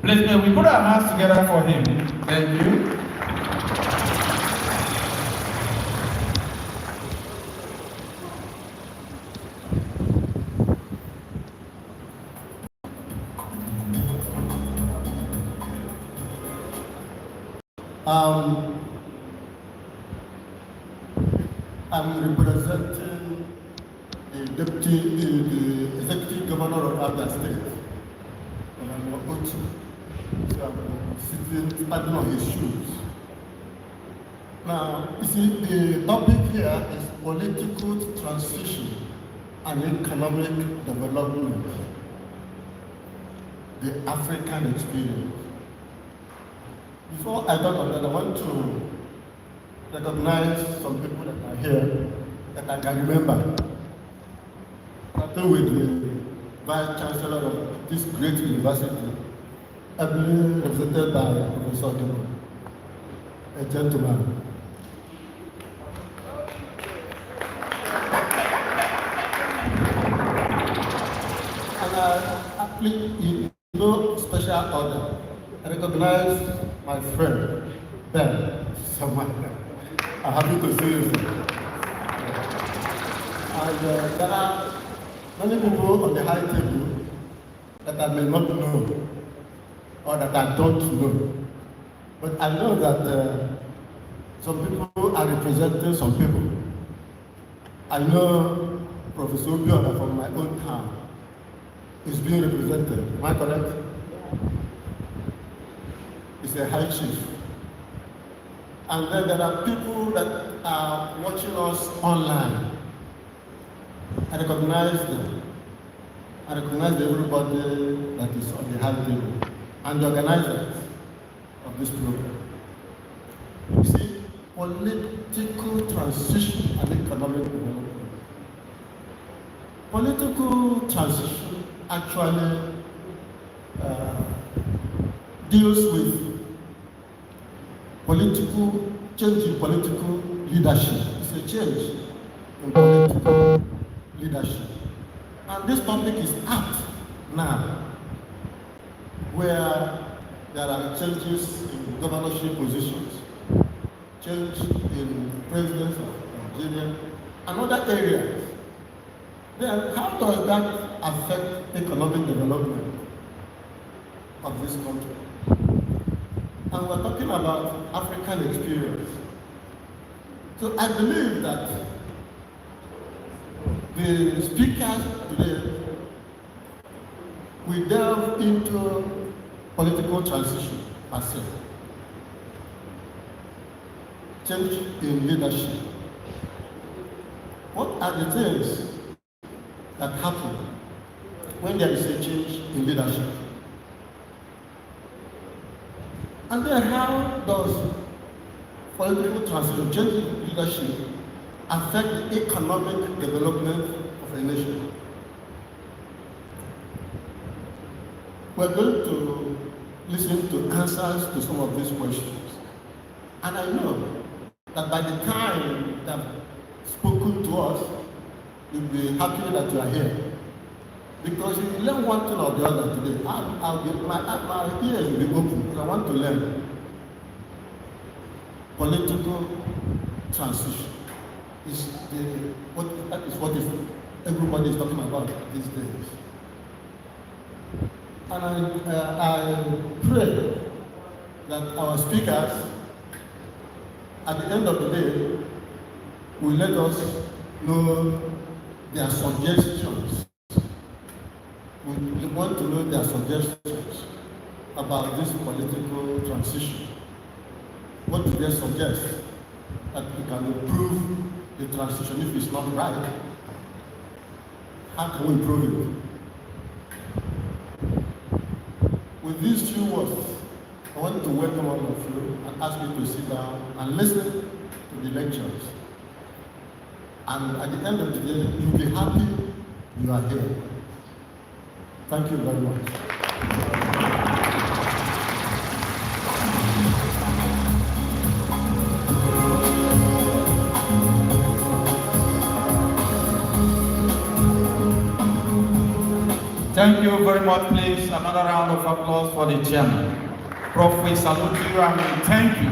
Please, may we put our hands together for him. Thank you. I'm representing the executive governor of Abia State, and I'm Otu. So I'm standing on his shoes. Now, you see, the topic here is political transition and economic development, the African experience. Before I talk about that, I want to recognize some people that are here that I can remember. Starting with the Vice Chancellor of this great university, ably represented by Professor Demo, a gentleman. And in no special order, I recognize my friend, Ben, someone. I'm happy to see you. And there are many people on the high table that I may not know or that I don't know. But I know that some people are representing some people. I know Professor Obiora from my own town is being represented. Am I correct? He's a high chief. And then there are people that are watching us online. I recognize them. I recognize everybody that is on the high table and the organizers of this program. You see, political transition and economic development. Political transition actually deals with change in political leadership. It's a change in political leadership. And this topic is apt now, where there are changes in governorship positions, change in presidents of Nigeria, and other areas. Then how does that affect economic development of this country? And we're talking about African experience. So I believe that the speakers today will delve into political transition per se, change in leadership. What are the things that happen when there is a change in leadership? And then how does political transition, change in leadership, affect the economic development of a nation? We're going to listen to answers to some of these questions. And I know that by the time they've spoken to us, you'll be happy that you are here. Because if you learn one thing or the other today, my ears will be open because I want to learn. Political transition that is what everybody is talking about these days. And I pray that our speakers, at the end of the day, will let us know their suggestions. We want to know their suggestions about this political transition. What do they suggest that we can improve the transition if it's not right? How can we improve it? With these few words, I want to welcome all of you and ask you to sit down and listen to the lectures. And at the end of the day, you'll be happy you are here. Thank you very much. Thank you very much, please. Another round of applause for the chairman. Prof, we salute you and we thank you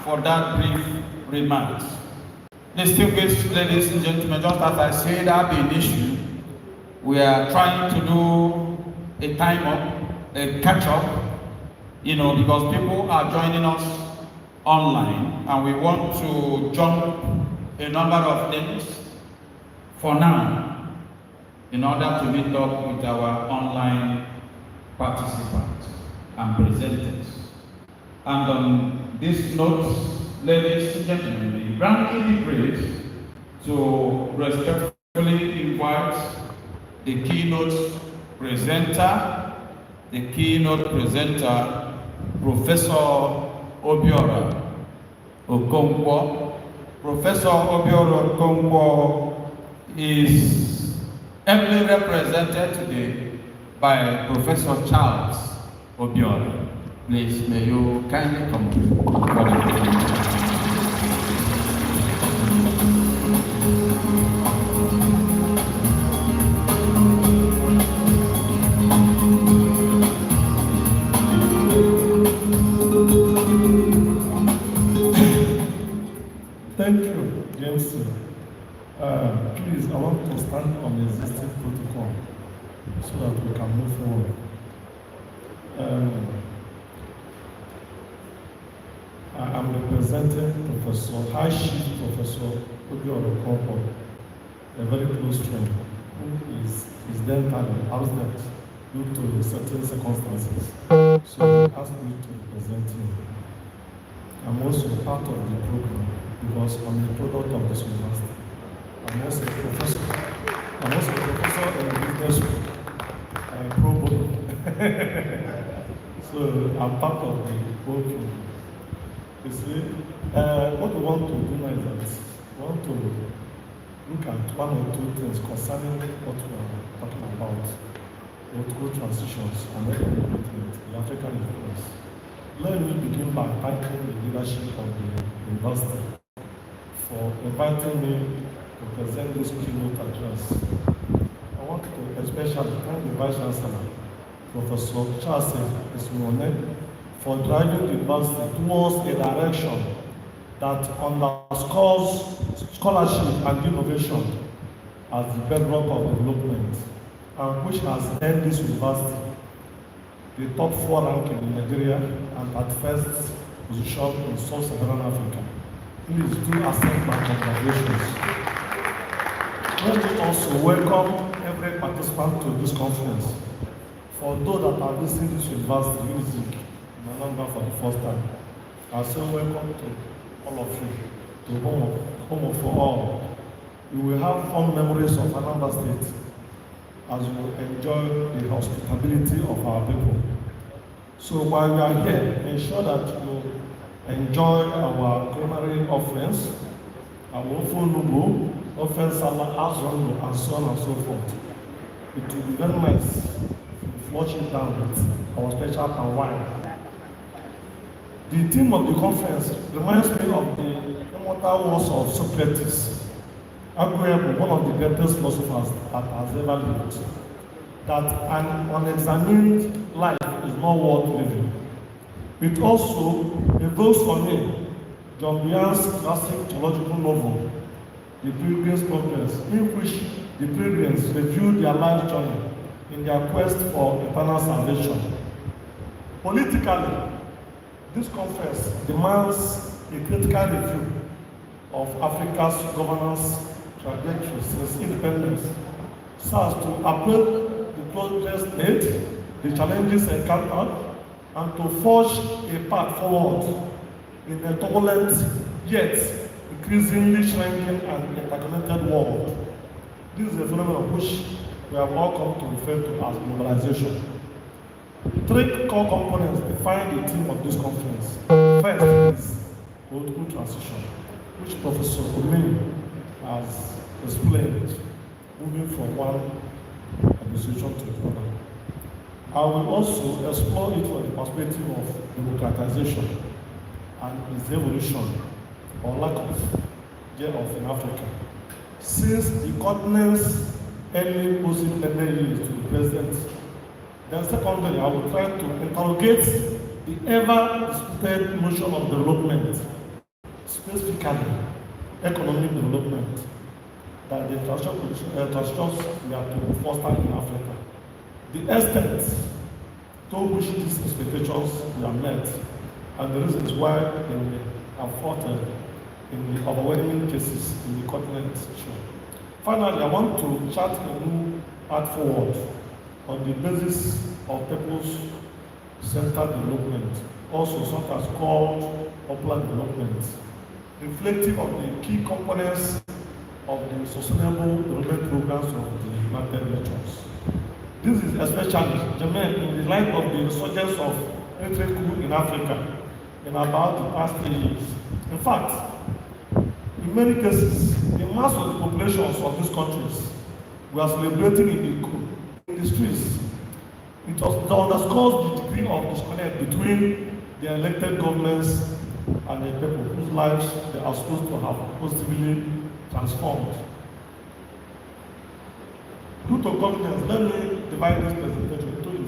for that brief remarks. Distinguished ladies and gentlemen, just as I said at the initial, we are trying to do a time up, a catch up, because people are joining us online and we want to jump a number of things for now in order to meet up with our online participants and presenters. And on this note, ladies and gentlemen, we grant the grace to respectfully invite the keynote presenter, Professor Obiora Okonkwo. Professor Obiora Okonkwo is ably represented today by Professor Charles Obiora. Please, may you kindly come for the presentation. Thank you, James. Please, I want to stand on the existing protocol so that we can move forward. I am representing High Chief Professor Obiora Okonkwo, a very close friend, who is then housed due to certain circumstances. So he asked me to represent him. I'm also part of the program because I'm a product of this university. I'm also a professor. I'm also a professor in business pro bono. So I'm part of the whole program. You see, what we want to do now is that we want to look at one or two things concerning what we are talking about, political transitions and economic development, the African influence. Let me begin by thanking the leadership of the university for inviting me to present this keynote address. I want to especially thank the Vice Chancellor, Professor Charles Esmone, for driving the university towards a direction that underscores scholarship and innovation as the bedrock of development, and which has earned this university the top 4 ranking in Nigeria and at first position in Sub-Saharan Africa. Please do accept my congratulations. Let me also welcome every participant to this conference. For those that are visiting this university, Unizik, in Anambra for the first time, I say welcome to all of you, to home for all. You will have fond memories of Anambra State as you enjoy the hospitality of our people. So while you are here, ensure that you enjoy our culinary offerings, our ofunubu, offerings, azongo, and so on and so forth. It will be very nice if you watch it down with our special palm wine. The theme of the conference reminds me of the immortal words of Socrates, arguably one of the greatest philosophers that has ever lived, that an unexamined life is not worth living. It also evokes for me John Bunyan's classic theological novel, The Pilgrim's Progress, in which the pilgrims review their life journey in their quest for eternal salvation. Politically, this conference demands a critical review of Africa's governance trajectory since independence, so as to appraise the progress made, the challenges encountered, and to forge a path forward in a turbulent yet increasingly shrinking and interconnected world. This is a phenomenon which we have all come to refer to as globalization. 3 core components define the theme of this conference. First is political transition, which Professor Omeni has explained, moving from one administration to another. I will also explore it from the perspective of democratization and its evolution or lack of thereof in Africa. Since the continent's early post-independent years to the present, Then secondly, I will try to interrogate the ever-disputed notion of development, specifically economic development, that the transitions we are to foster in Africa. The extent to which these expectations were met, and the reasons why they are thwarted in the overwhelming cases in the continent show. Finally, I want to chart a new path forward on the basis of purpose-centered development, also sometimes called popular development, reflective of the key components of the sustainable development programs of the United Nations. This is especially germane in the light of the resurgence of ethnic coup in Africa in about the past 3 years. In fact, in many cases, the mass of the populations of these countries were celebrating in the coup in the streets. It underscores the degree of disconnect between the elected governments and the people whose lives they are supposed to have positively transformed. Due to confidence, let me divide this presentation into the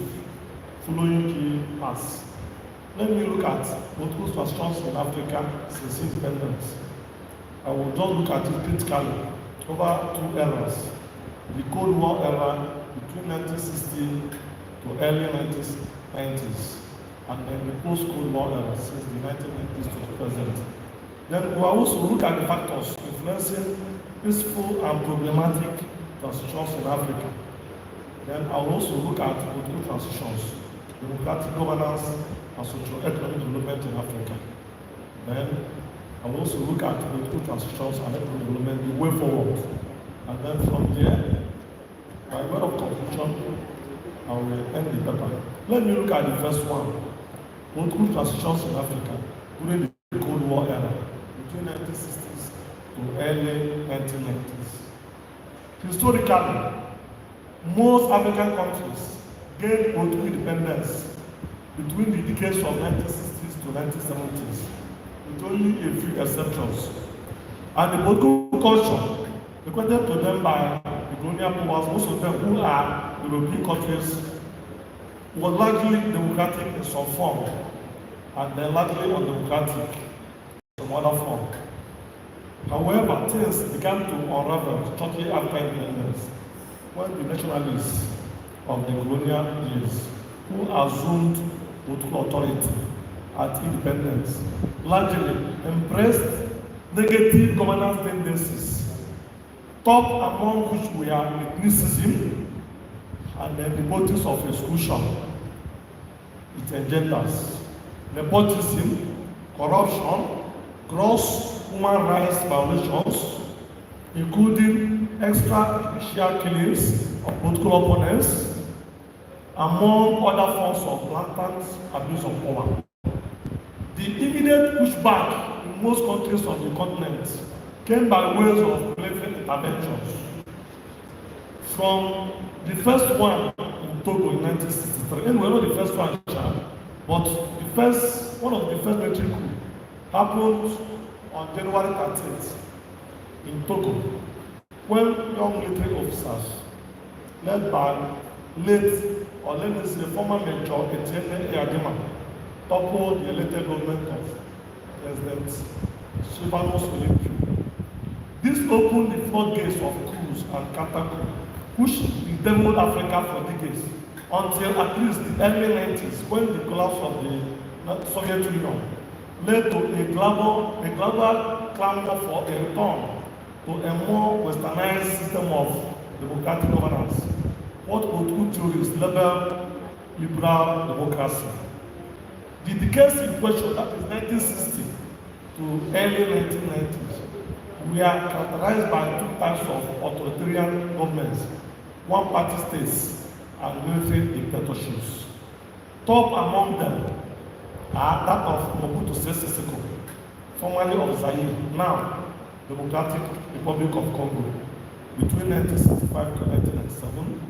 following key parts. Let me look at political transitions in Africa since independence. I will just look at it critically over 2 eras. The Cold War era between 1960 to early 1990s, and then the post-Cold War era since the 1990s to the present. Then we will also look at the factors influencing peaceful and problematic transitions in Africa. Then I will also look at political transitions, democratic governance, and socio-economic development in Africa. Then I will also look at political transitions and economic development, the way forward. And then from there, by way of conclusion, I will end the paper. Let me look at the first one, political transitions in Africa during the Cold War era, between 1960s to early 1990s. Historically, most African countries gained political independence between the decades of 1960s to 1970s, with only a few exceptions. And the political culture equated to them by the colonial powers, most of them who are European countries, was largely democratic in some form, and then largely undemocratic in some other form. However, things began to unravel shortly after independence, when the nationalists of the colonial years, who assumed political authority at independence, largely embraced negative governance tendencies, top among which were ethnicism and then the motives of exclusion it engenders, nepotism, corruption, gross human rights violations, including extrajudicial killings of political opponents, among other forms of blatant abuse of power. The immediate pushback in most countries of the continent came by ways of military interventions. From the first one in Togo in 1963, and we're not the first one, but one of the first military coups happened on January 13th in Togo, when young military officers, led by former Major Etienne Eyadema, toppled the elected government of President Sylvanus Olympio. This opened the floodgates of coups and counter-coups, which bedeviled Africa for decades, until at least the early 90s, when the collapse of the Soviet Union led to a global clamor for a return to a more westernized system of democratic governance, what political theorists label liberal democracy. The decades in question, that is 1960 to early 1990s, we are characterized by 2 types of authoritarian governments, one-party states and military dictatorships. Top among them are that of Mobutu Sese Seko, formerly of Zaire, now Democratic Republic of Congo, between 1965 to 1997.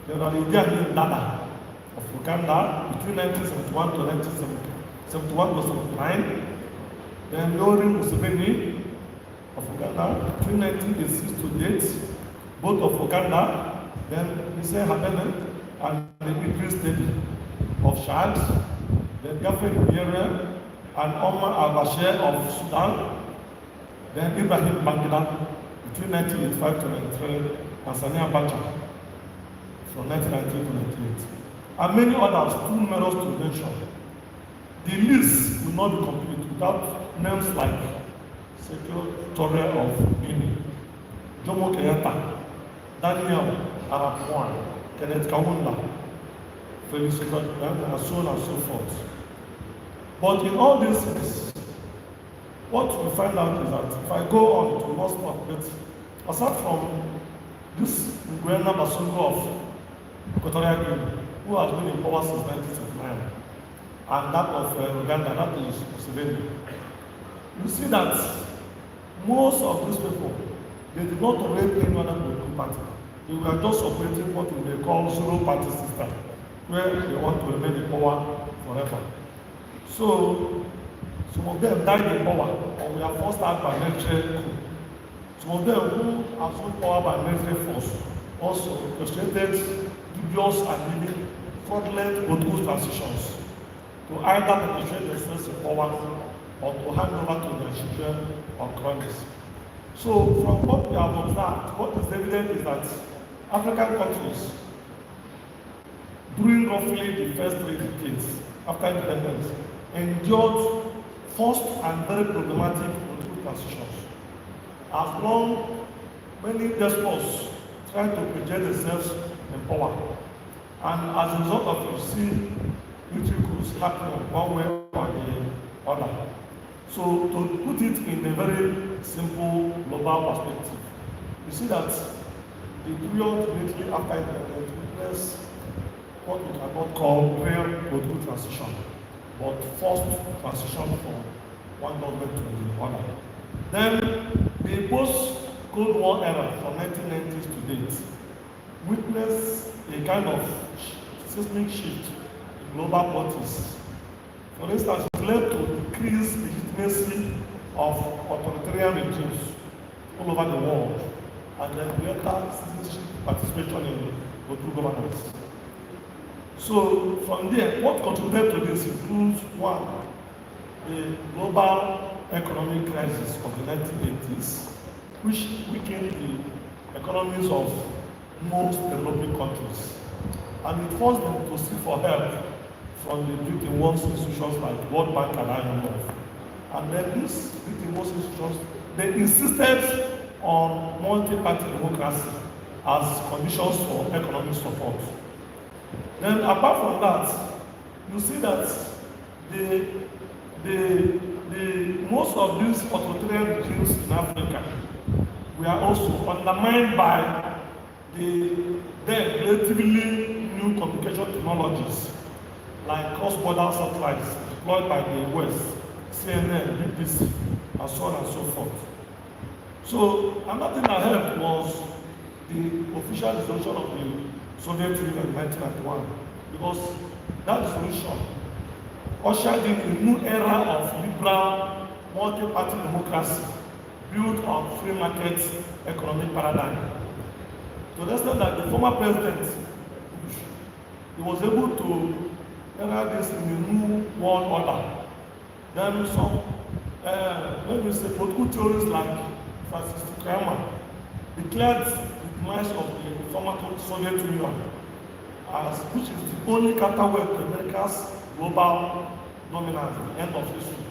General Idi Amin Dada of Uganda, between 1971 to 1971 to 79. Then Yoweri Museveni of Uganda, between 1986 to date, both of Uganda. Then Hissène Habré and the Idris State of Chad, then Gaffer Nigeria, and Omar al-Bashir of Sudan, then Ibrahim Babangida between 1985 to 1993, and Sani Abacha from 1993 to 1998, and many others too numerous to mention. The list will not be complete without names like Secretary of Guinea, Jomo Kenyatta, Daniel Arap Moi, Kenneth Kaunda, Felix Ogbonna, and so on and so forth. But in all these things, what we find out is that if I go on to more spot, aside from this Nguema Basungo of Equatorial Guinea, who has been in power since 1979, and that of Uganda, that is Museveni, you see that most of these people, they did not operate any other political party. They were just operating what we may call zero-party system, where they want to remain in power forever. So, some of them died in power, or were forced out by military coup. Some of them who assumed power by military force also orchestrated dubious and even fraudulent political transitions to either perpetuate themselves in power or to hand over to their children or cronies. So from what we have observed, what is evident is that African countries, during roughly the first 3 decades after independence, endured forced and very problematic political transitions. As long many despots tried to project themselves in power, and as a result of it, you see military coups happening one way or the other. So to put it in a very simple global perspective, you see that the period immediately after independence witnessed what we cannot call real political transition, but forced transition from one government to the other. Then the post-Cold War era from 1990s to date witnessed a kind of seismic shift in global politics. For instance, it led to increased legitimacy of authoritarian regimes all over the world, and then greater citizenship participation in political governance. So from there, what contributed to this includes one, the global economic crisis of the 1980s, which weakened the economies of most developing countries, and it forced them to seek for help from the Britain-Wars institutions like World Bank and IMF. And then these Britain-Wars institutions, they insisted on multi-party democracy as conditions for economic support. Then apart from that, you see that most of these authoritarian regimes in Africa were also undermined by the then relatively new communication technologies like cross-border satellites deployed by the West, CNN, BBC, and so on and so forth. So another thing that helped was the official dissolution of the Soviet Union in 1991, because that dissolution ushered in a new era of liberal multi-party democracy built on free market economic paradigm. To the extent that the former president, he was able to enter this in a new world order. Then some, let me say, political theories like Francis Fukuyama declared the demise of the former Soviet Union as which is the only counterweight to America's global dominance at the end of history.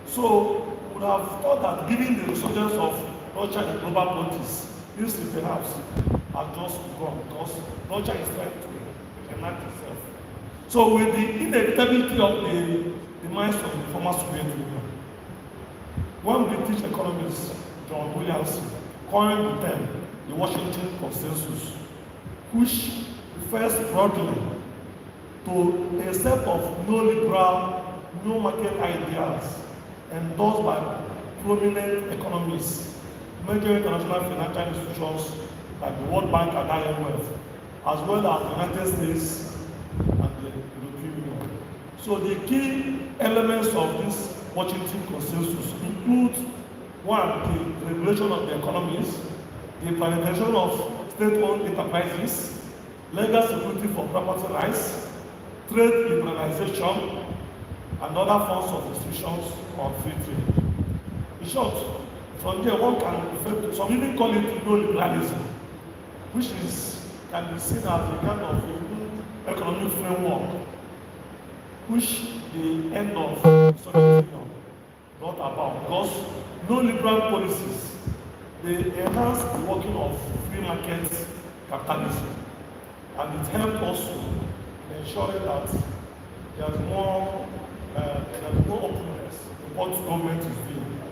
So we would have thought that given the resurgence of Russia in global politics, history perhaps has just gone because Russia is trying to enact itself. So with the inevitability of the demise of the former Soviet Union, one British economist, John Williamson, coined the term the Washington Consensus, which refers broadly to a set of neoliberal, new market ideas endorsed by prominent economists, major international financial institutions like the World Bank and IMF, as well as the United States and the European Union. So the key elements of this Washington Consensus include one, the regulation of the economies, the privatization of state-owned enterprises, legal security for property rights, trade liberalization, and other forms of restrictions on free trade. In short, from there one can refer to, some even call it neoliberalism, which can be seen as a kind of economic framework which the end of Soviet Union brought about, because neoliberal policies, they enhance the working of free market capitalism, and it helped also in ensuring that there's more openness in what government is doing.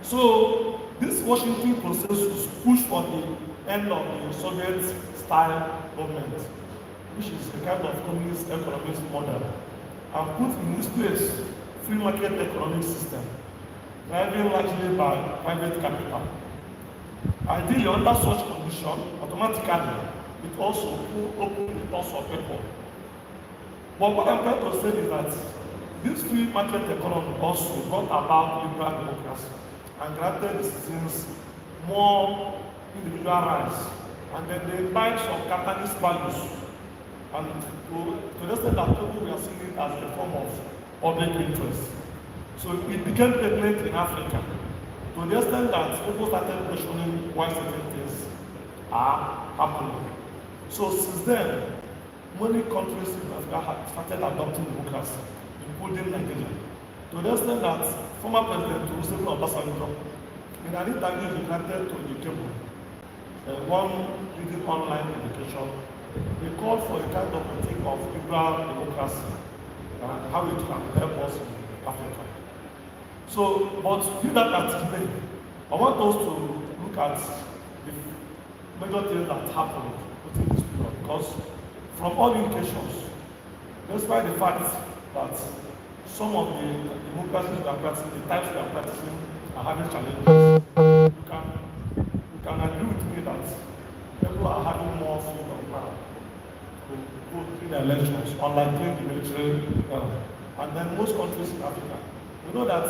So this Washington process was pushed for the end of the Soviet-style government, which is a kind of communist economic model, and put in its place free market economic system, driven largely by private capital. Ideally, under such condition, automatically, it also opened the doors for people. But what I'm trying to say is that this free market economy also brought about liberal democracy and granted the citizens more individual rights, and then they buy some capitalist values, and to the extent that people were seeing it as a form of public interest. So it became prevalent in Africa, to the extent that people started questioning why certain things are happening. So since then, many countries in Africa have started adopting democracy, including Nigeria. To the extent that former President Olusegun Obasanjo, in an interview he granted to the cable, one reading online education, he called for a kind of critique of liberal democracy and how it can help us in Africa. So, but do that at today, I want us to look at the major things that happened within this period, because from all indications, despite the fact that some of the democracies we are practicing, the types we are practicing, are having challenges, you can agree with me that people are having more freedom now to go through the elections, unlike during the military era. And then most countries in Africa, we know that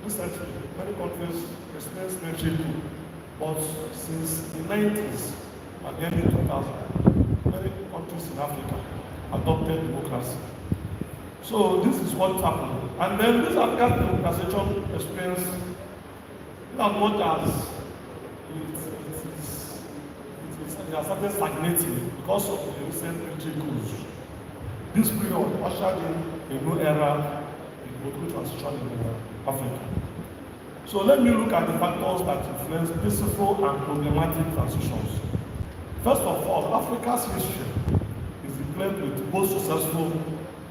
recently many countries experienced military coup, but since the 90s and the early 2000s, many countries in Africa adopted democracy. So this is what happened. And then this African democratization experience, not much as it has started stagnating because of the recent military coups. This period ushered in a new era in political transition in Africa. So let me look at the factors that influence peaceful and problematic transitions. First of all, Africa's history is replete with both successful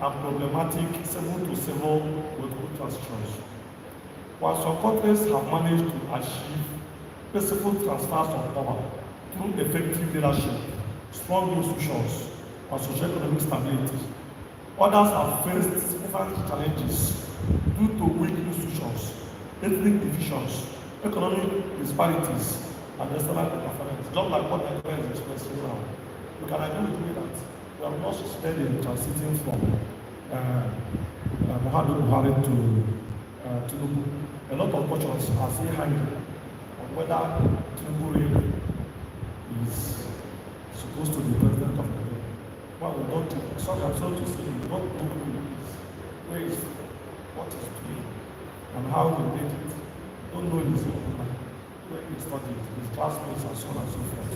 and problematic civil-to-civil political transitions. While some countries have managed to achieve peaceful transfers of power through effective leadership, strong institutions, and socio-economic stability, others have faced significant challenges due to weak institutions, ethnic divisions, economic disparities, and external interference, just like what Nigeria is expressing now. You can agree with me that we have not succeeded in transiting from Muhammadu Buhari to Tinubu. A lot of questions are still hanging on whether Tinubu really is supposed to be president of Nigeria. Well, we don't know. Sorry, I'm sorry to say, we don't know who he is, where is, what he's doing, and how he made it. We don't know his where he studied, his classmates, and so on and so forth.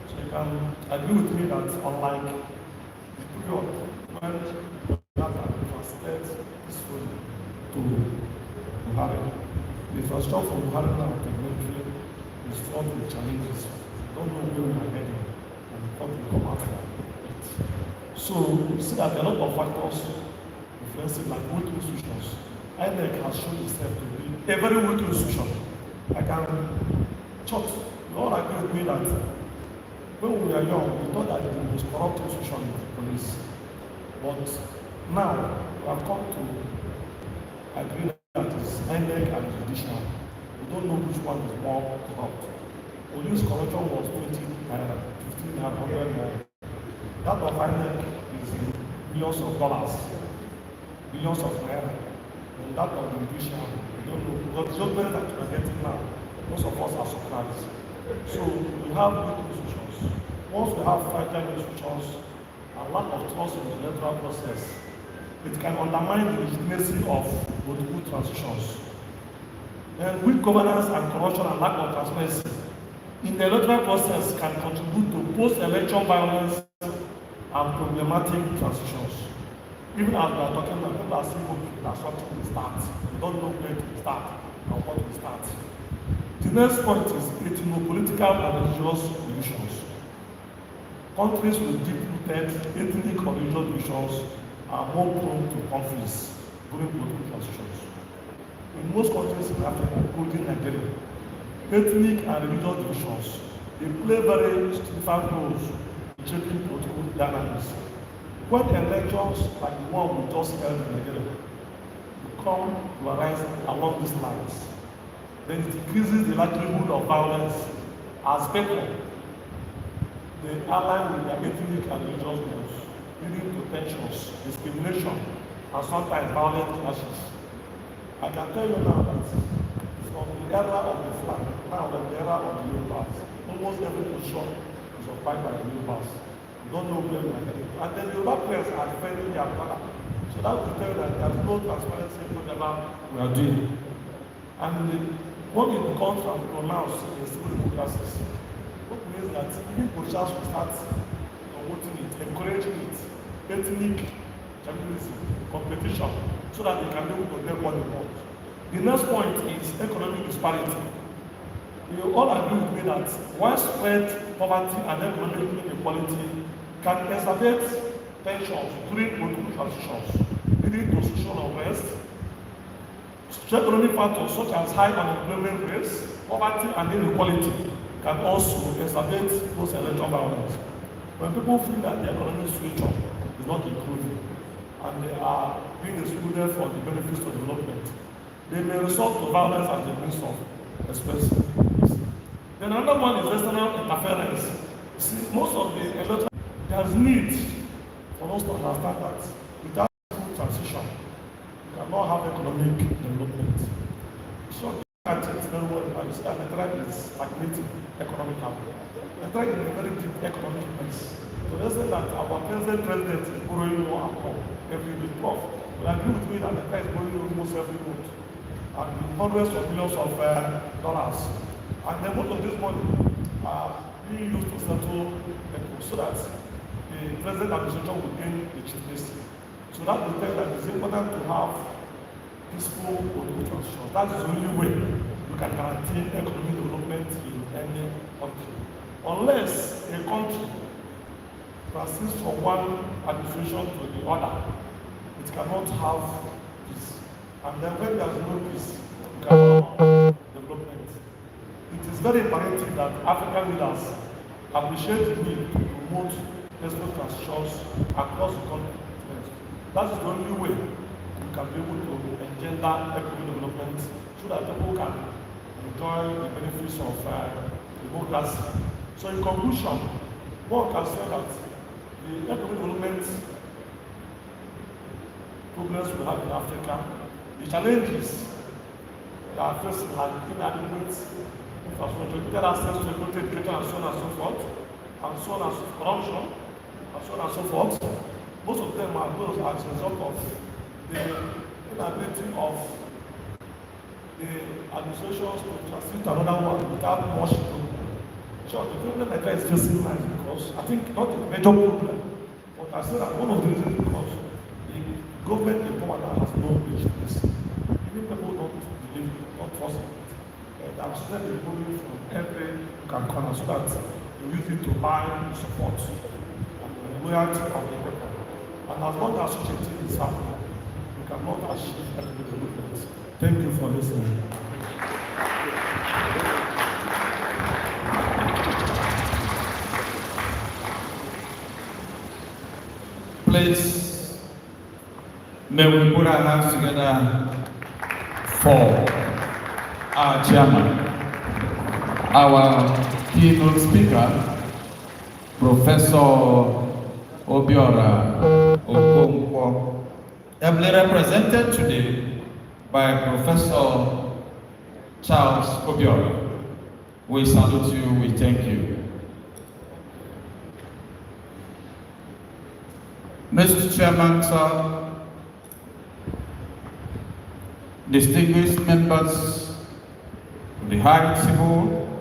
So you can agree with me that unlike the period when Jonathan transited peacefully to Buhari, the transition from Buhari now to military is fraught with challenges. We don't know where we are heading and what will come after it. So you see that there are a lot of factors influencing, like weak institutions. INEC has shown itself to be a very weak institution. I can church, you all agree with me that when we were young, we thought that the most corrupt institution is the police. But now, we have come to agree that it's INEC and judicial. We don't know which one is more corrupt. Police corruption was 20, 15, and 100 more. That of INEC is in billions of dollars, billions of naira. And that of the judicial, we don't know. But the judgment that we are getting now, most of us are surprised. So we have good institutions. once we have fragile institutions and lack of trust in the electoral process, it can undermine the legitimacy of political transitions. And weak governance and corruption and lack of transparency in the electoral process can contribute to post-election violence and problematic transitions. Even as we are talking about, people are saying, okay, that's something will start. We don't know where to start and what will start. The next point is ethno-political and religious divisions. Countries with deep-rooted ethnic or religious divisions are more prone to conflicts during political transitions. In most countries in Africa, including Nigeria, ethnic and religious divisions they play very significant roles in shaping political dynamics. When elections like the one we just held in Nigeria become polarized along these lines, then it increases the likelihood of violence as people they align with their ethnic and religious groups, leading to tensions, discrimination, and sometimes violent clashes. I can tell you now that from the era of the flag, now the era of the Yorubas, almost every position is occupied by the Yorubas. You don't know where we are heading. And then the Yoruba players are defending their brother. So that will tell you that there is no transparency in whatever we are doing. And what it becomes and pronounced in civil democracies, what means that even politicians will start promoting it, encouraging it, ethnic tribalism, competition, so that they can be able to get what they want. The next point is economic disparity. You all agree with me that widespread poverty and economic inequality can exacerbate tensions during political transitions, leading to social unrest. Economic factors such as high unemployment rates, poverty, and inequality can also exacerbate post-election violence. When people feel that the economic future is not improving and they are being excluded from the benefits of development, they may resort to violence as a means of expressing this. Then another one is external interference. See, most of the electoral, there is need for us to understand that without transition, we cannot have economic development. So I think very well that Nigeria is stagnating economically. Nigeria is a very deep economic mess. So let's say that our president is borrowing more and more every day. But agree with me that Nigeria is borrowing almost every month. And hundreds of millions of dollars. And then most of this money are being used to settle people so that the present administration will gain legitimacy. So that will tell that it's important to have peaceful political transition. That is the only way you can guarantee economic development in any country. Unless a country transitions from one administration to the other, it cannot have peace. And then when there is no peace, you cannot have development. It is very imperative that African leaders appreciate the need to promote peaceful transitions across the continent. That is the only way we can be able to engender economic development so that people can enjoy the benefits of democracy. So in conclusion, one can say that the economic development problems we have in Africa, the challenges that are facing are inadequate infrastructure, limited access to quality education and so on and so forth, and so on and so forth, corruption, and so on and so forth. Most of them are those as a result of the inability of the administrations to transit to another one without much to. Sure, the problem that is facing now is because I think not a major problem, but I say that one of the reasons is because the government in power now has no legitimacy. Even people don't believe, don't trust it. I'm still removing from every corner so that you use it to buy support and the loyalty of the people. And as long as such a thing is happening, we cannot achieve economic development. Thank you for listening. Please, may we put our hands together for our chairman, our keynote speaker, Professor Obiora Okonkwo, ably represented today by Professor Charles Obiora. We salute you, we thank you. Mr. Chairman, sir, distinguished members of the High Table,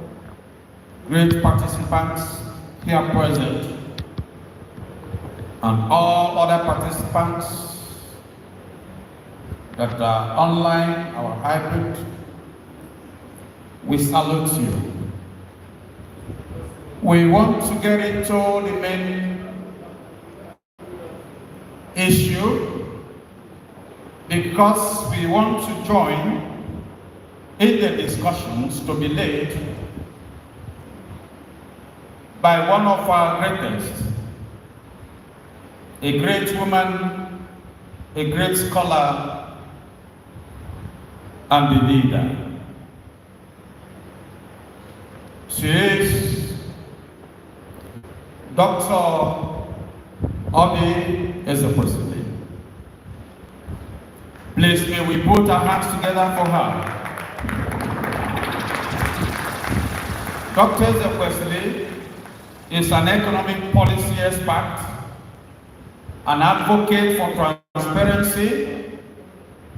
great participants here present, and all other participants that are online or hybrid, we salute you. We want to get into the main issue because we want to join in the discussions to be led by one of our greatest, a great woman, a great scholar, and a leader. She is Dr. Obi Ezekwesili. Please, may we put our hands together for her. Dr. Ezekwesili is an economic policy expert, an advocate for transparency,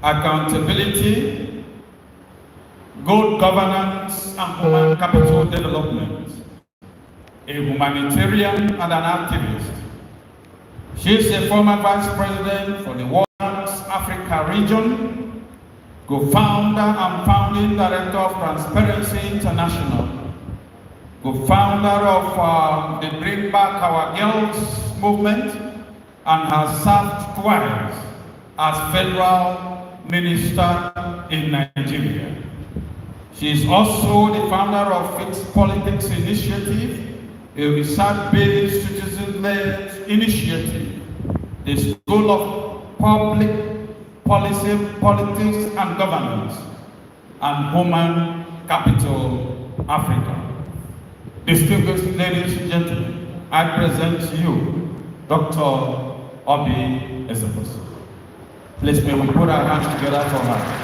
accountability, good governance, and human capital development, a humanitarian and an activist. She is a former vice president for the World Africa region, co-founder and founding director of Transparency International, co-founder of the Bring Back Our Girls movement, and has served twice as federal minister in Nigeria. She is also the founder of Fixed Politics Initiative, a research-based citizen-led initiative, the School of Public Policy, Politics and Governance, and Human Capital Africa. Distinguished ladies and gentlemen, I present to you Dr. Obi Ezekwesili. Please may we put our hands together for her.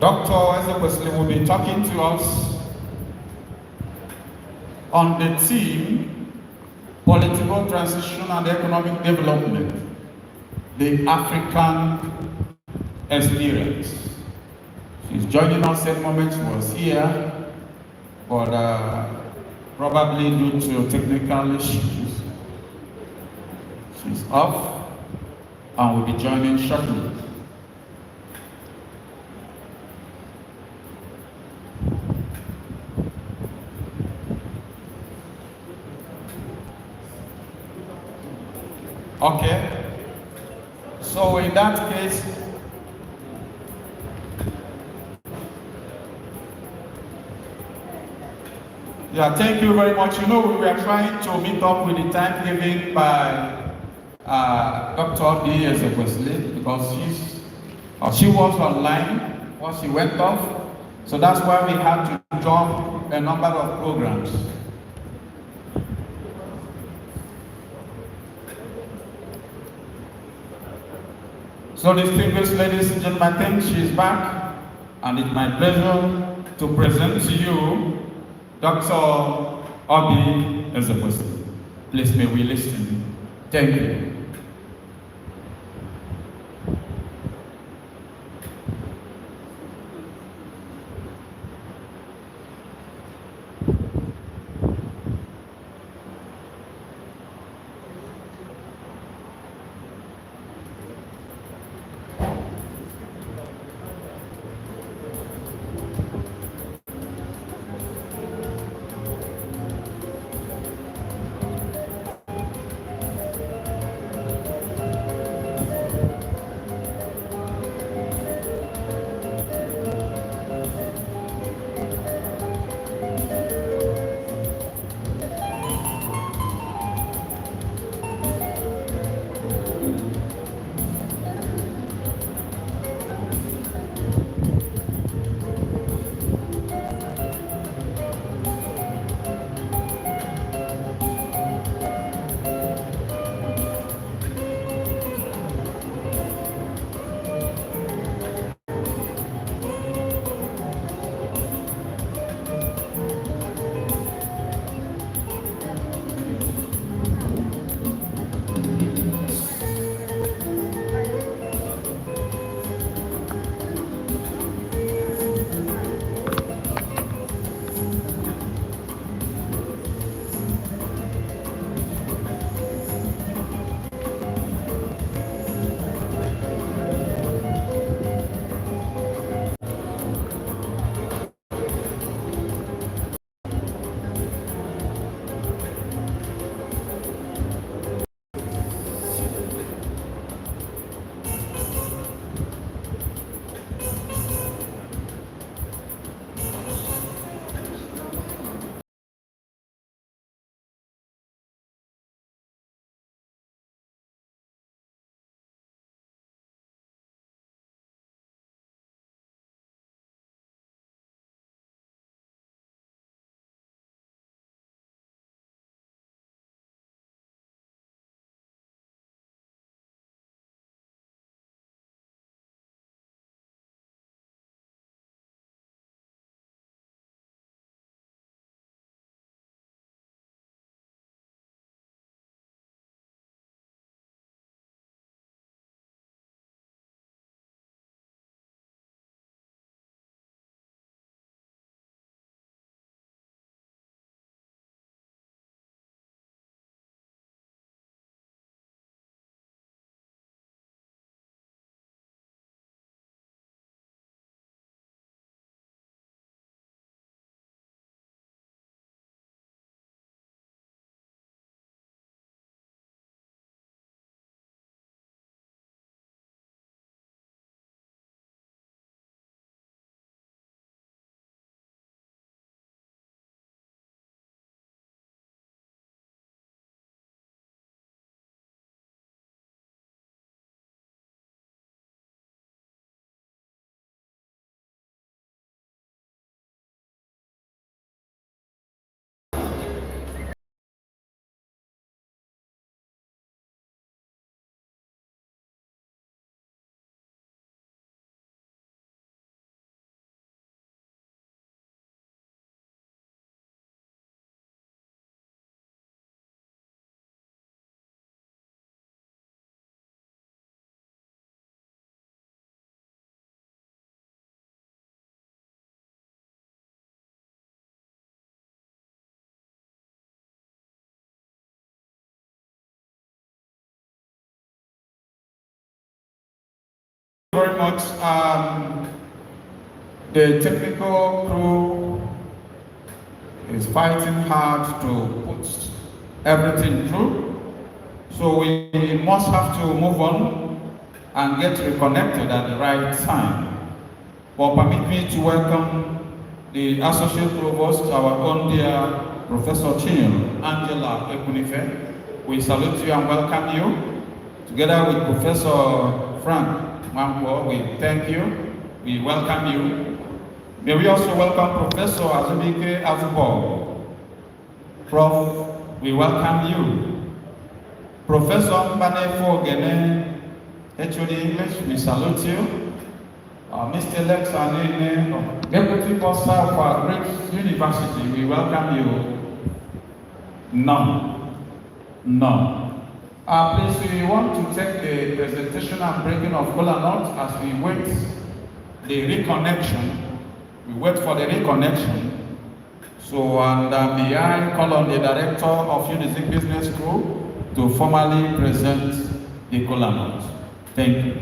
Dr. Ezekwesili will be talking to us on the theme, political transition and economic development, the African experience. She's joining us at the moment. She was here, but probably due to technical issues, she's off and will be joining shortly. Okay, so in that case, yeah, thank you very much. You know, we were trying to meet up with the time given by Dr. Obi Ezekwesili because she was online once she went off, so that's why we had to drop a number of programs. So distinguished ladies and gentlemen, I think she is back, and it's my pleasure to present to you Dr. Obi Ezekwesili. Please may we listen. Thank you. very much. The technical crew is fighting hard to put everything through. So we must have to move on and get reconnected at the right time. But permit me to welcome the Associate Provost, our own dear Professor Chinyere Angela Ekunife. We salute you and welcome you. Together with Professor Frank Mampo, we thank you. We welcome you. May we also welcome Professor Azubike Azubo. Prof, we welcome you. Professor Mbanefo Gene, HOD English, we salute you. Mr. Lex Anene, Deputy Bursar for Great University, we welcome you. None. Please, we want to take the presentation and breaking of kola nut as we wait the reconnection. We wait for the reconnection. So, and may I call on the Director of Unizik Business School to formally present the kola nut. Thank you.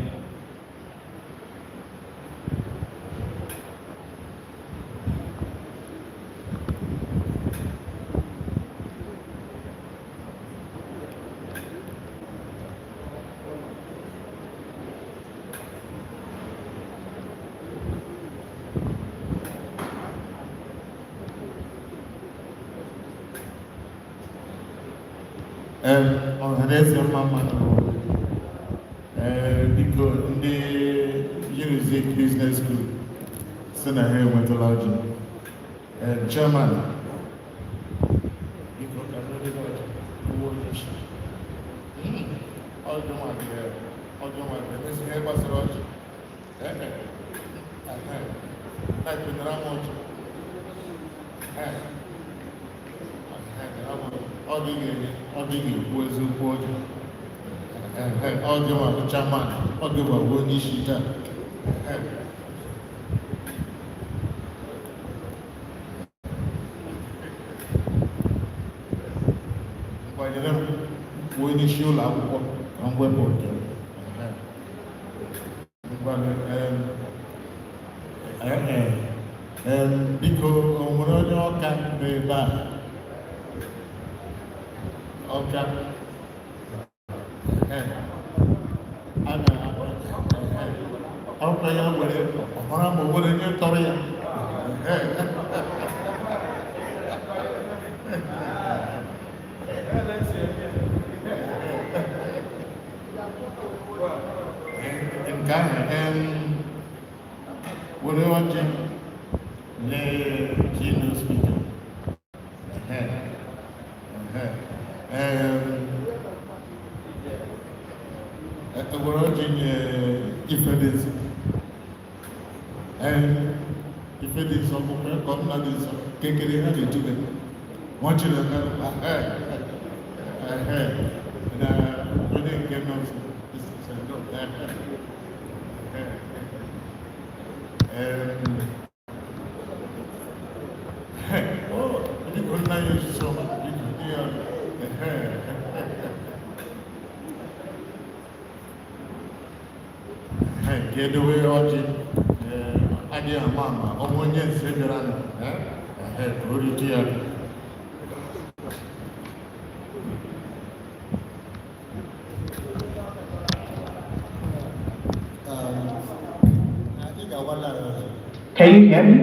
Ọhaneze mama biko ndị Unizik Business School si na ha enwetala ọjị. Chairman biko ka ndị ọjị uwe onyeisi ọjị nwa emesi ihe gbasara ọjị na-ekpetara m ọjị ọ dịghị ekwu eziokwu ọjọọ ọ dịwa chairman ọ dịwa onye isi taa mgbanyere m onye isi ụlọ akwụkwọ ka m wepụ nke biko o nwere onye ọka n'ebe a ọka ọkwa ya were ọmara ma o were nye tọrọ ya nke ahụ were ọjị nye keynote speaker were ọjị nye Ifedis Ifedis ọkpụkpọ ka ọ dị nsọ kekere ha ga-etube wọ́n ti lè mẹ́rin na onye nke nọ ìsìsẹ̀ndọ̀ bíkò nná yóò sọ bíkò ní ọ̀rọ̀ kedowe ọjị adịghị ama ama ọmụ onye nse bịara nọ orite ya Can you hear me?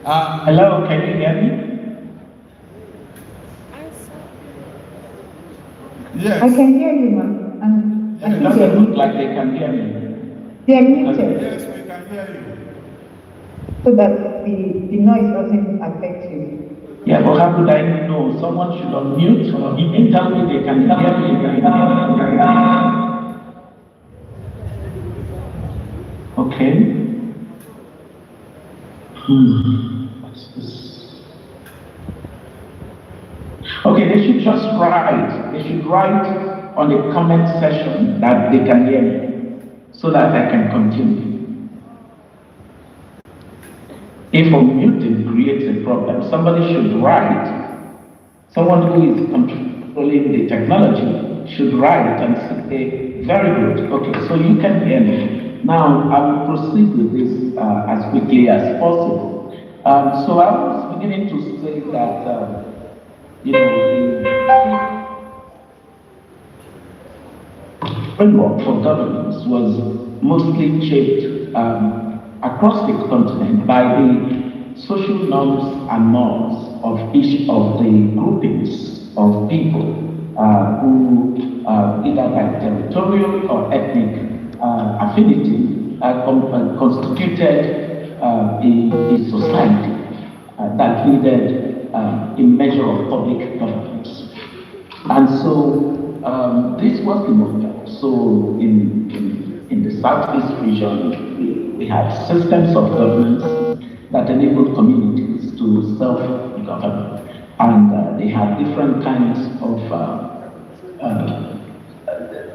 Hello, can you hear me? Yes. I can hear you, ma'am. It doesn't look like they can hear me. They are muted Yes, we can hear you. so that the noise doesn't affect you. Yeah, but how would I know? Someone should unmute. You can tell me they can hear me. Okay. What's this? Okay, they should just write. They should write on the comment section that they can hear me, so that I can continue. If unmuting creates a problem, somebody should write. Someone who is controlling the technology should write and say Very good. Okay, so you can hear me. Now, I will proceed with this as quickly as possible. So I was beginning to say that, the framework for governance was mostly shaped across the continent by the social norms and mores of each of the groupings of people who, either by territorial or ethnic affinity, constituted a society that needed a measure of public governance. And so this was the model. So in the Southeast region, we had systems of governance that enabled communities to self-govern. And they had different kinds of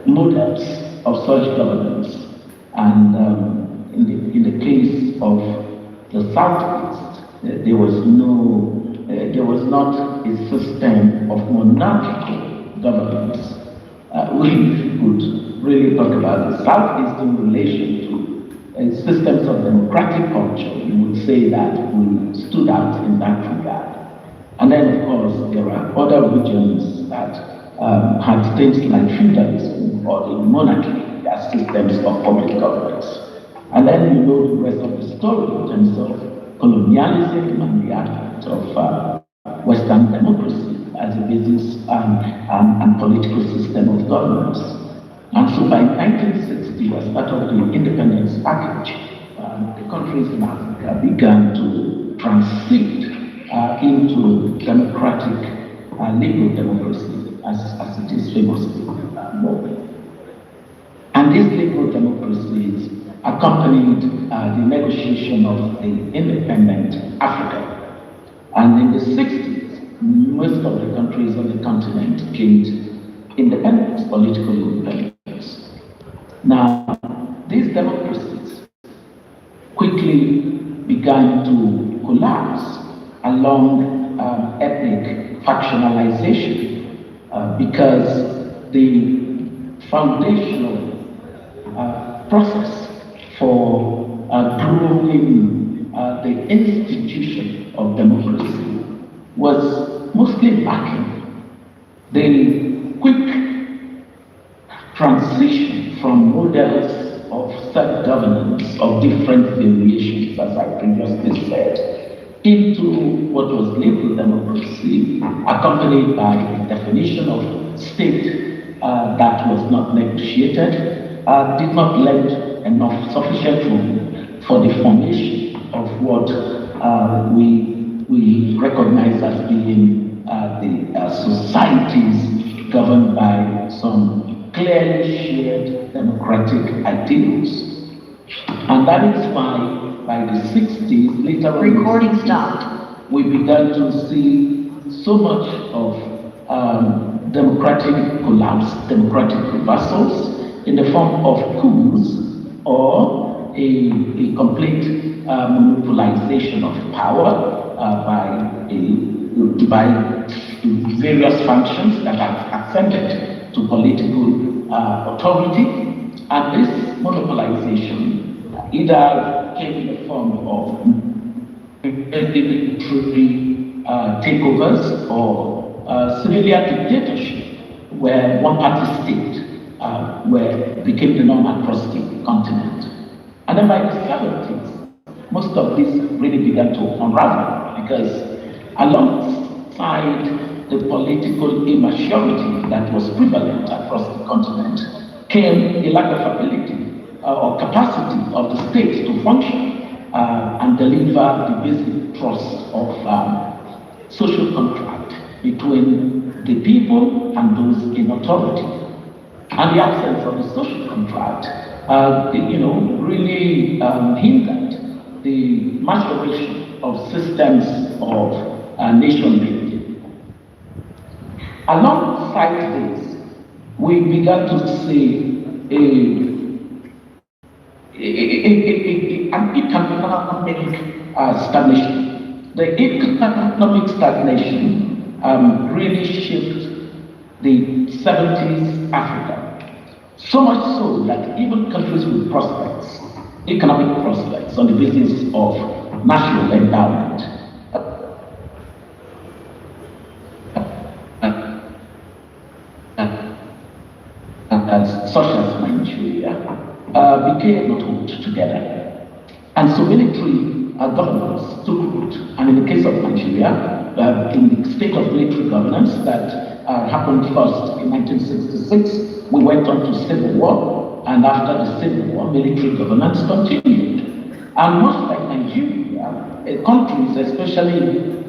models of such governance. And in the case of the Southeast, there was not a system of monarchical governance. We could really talk about the Southeast in relation to systems of democratic culture. You would say that we stood out in that regard. And then, of course, there are other regions that had things like feudalism or the monarchy as systems of public governance. And then you know the rest of the story in terms of colonialism and the advent of Western democracy as a basis and political system of governance. And so by 1960, as part of the independence package, the countries in Africa began to transit into democratic liberal democracy as it is famously known. And these liberal democracies accompanied the negotiation of the independent Africa. And in the 60s, most of the countries on the continent gained independence, political independence. Now, these democracies quickly began to collapse along ethnic factionalization because the foundational process for growing the institution of democracy was mostly lacking. The quick transition from models of self-governance of different variations, as I previously said, into what was liberal democracy, accompanied by a definition of state that was not negotiated, did not lend enough sufficient room for the formation of what we recognize as being the societies governed by some clearly shared democratic ideals. And that is why by the 60s, later on, recording stopped, we began to see so much of democratic collapse, democratic reversals in the form of coups or a complete monopolization of power by various functions that have ascended to political authority. And this monopolization either came in the form of military takeovers or civilian dictatorship, where one-party state became the norm across the continent. And then by the 70s, most of this really began to unravel because alongside the political immaturity that was prevalent across the continent came a lack of ability or capacity of the state to function and deliver the basic trust of social contract between the people and those in authority. And the absence of the social contract, really hindered the maturation of systems of nation building. Alongside this, we began to see an economic stagnation. The economic stagnation really shaped the 70s Africa. So much so that even countries with prospects, economic prospects on the basis of national endowment, such as Nigeria, became not hold together. And so military governments took root. And in the case of Nigeria, in the state of military governance that happened first in 1966, we went on to civil war, and after the civil war, military governance continued. And much like Nigeria, countries, especially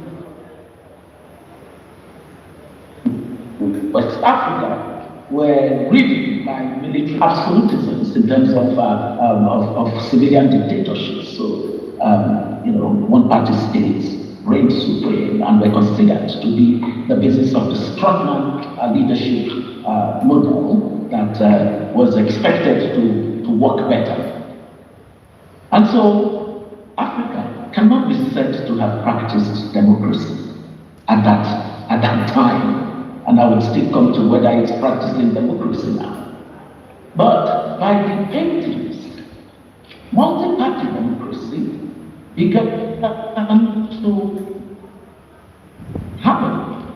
West Africa, were ridden by military absolutisms in terms of civilian dictatorships. So, one-party states reigned supreme and were considered to be the basis of the strongman leadership model that was expected to work better. And so, Africa cannot be said to have practiced democracy at that time. And I would still come to whether it's practicing democracy now. But by the 80s, multi-party democracy began to happen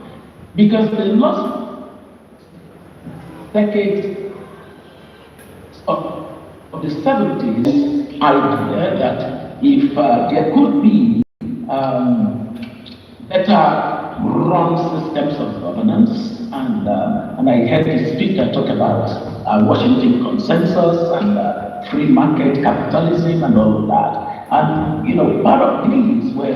because the last decades of the 70s idea that if there could be better run systems of governance, and I heard the speaker talk about Washington Consensus and free market capitalism and all of that. And part of these were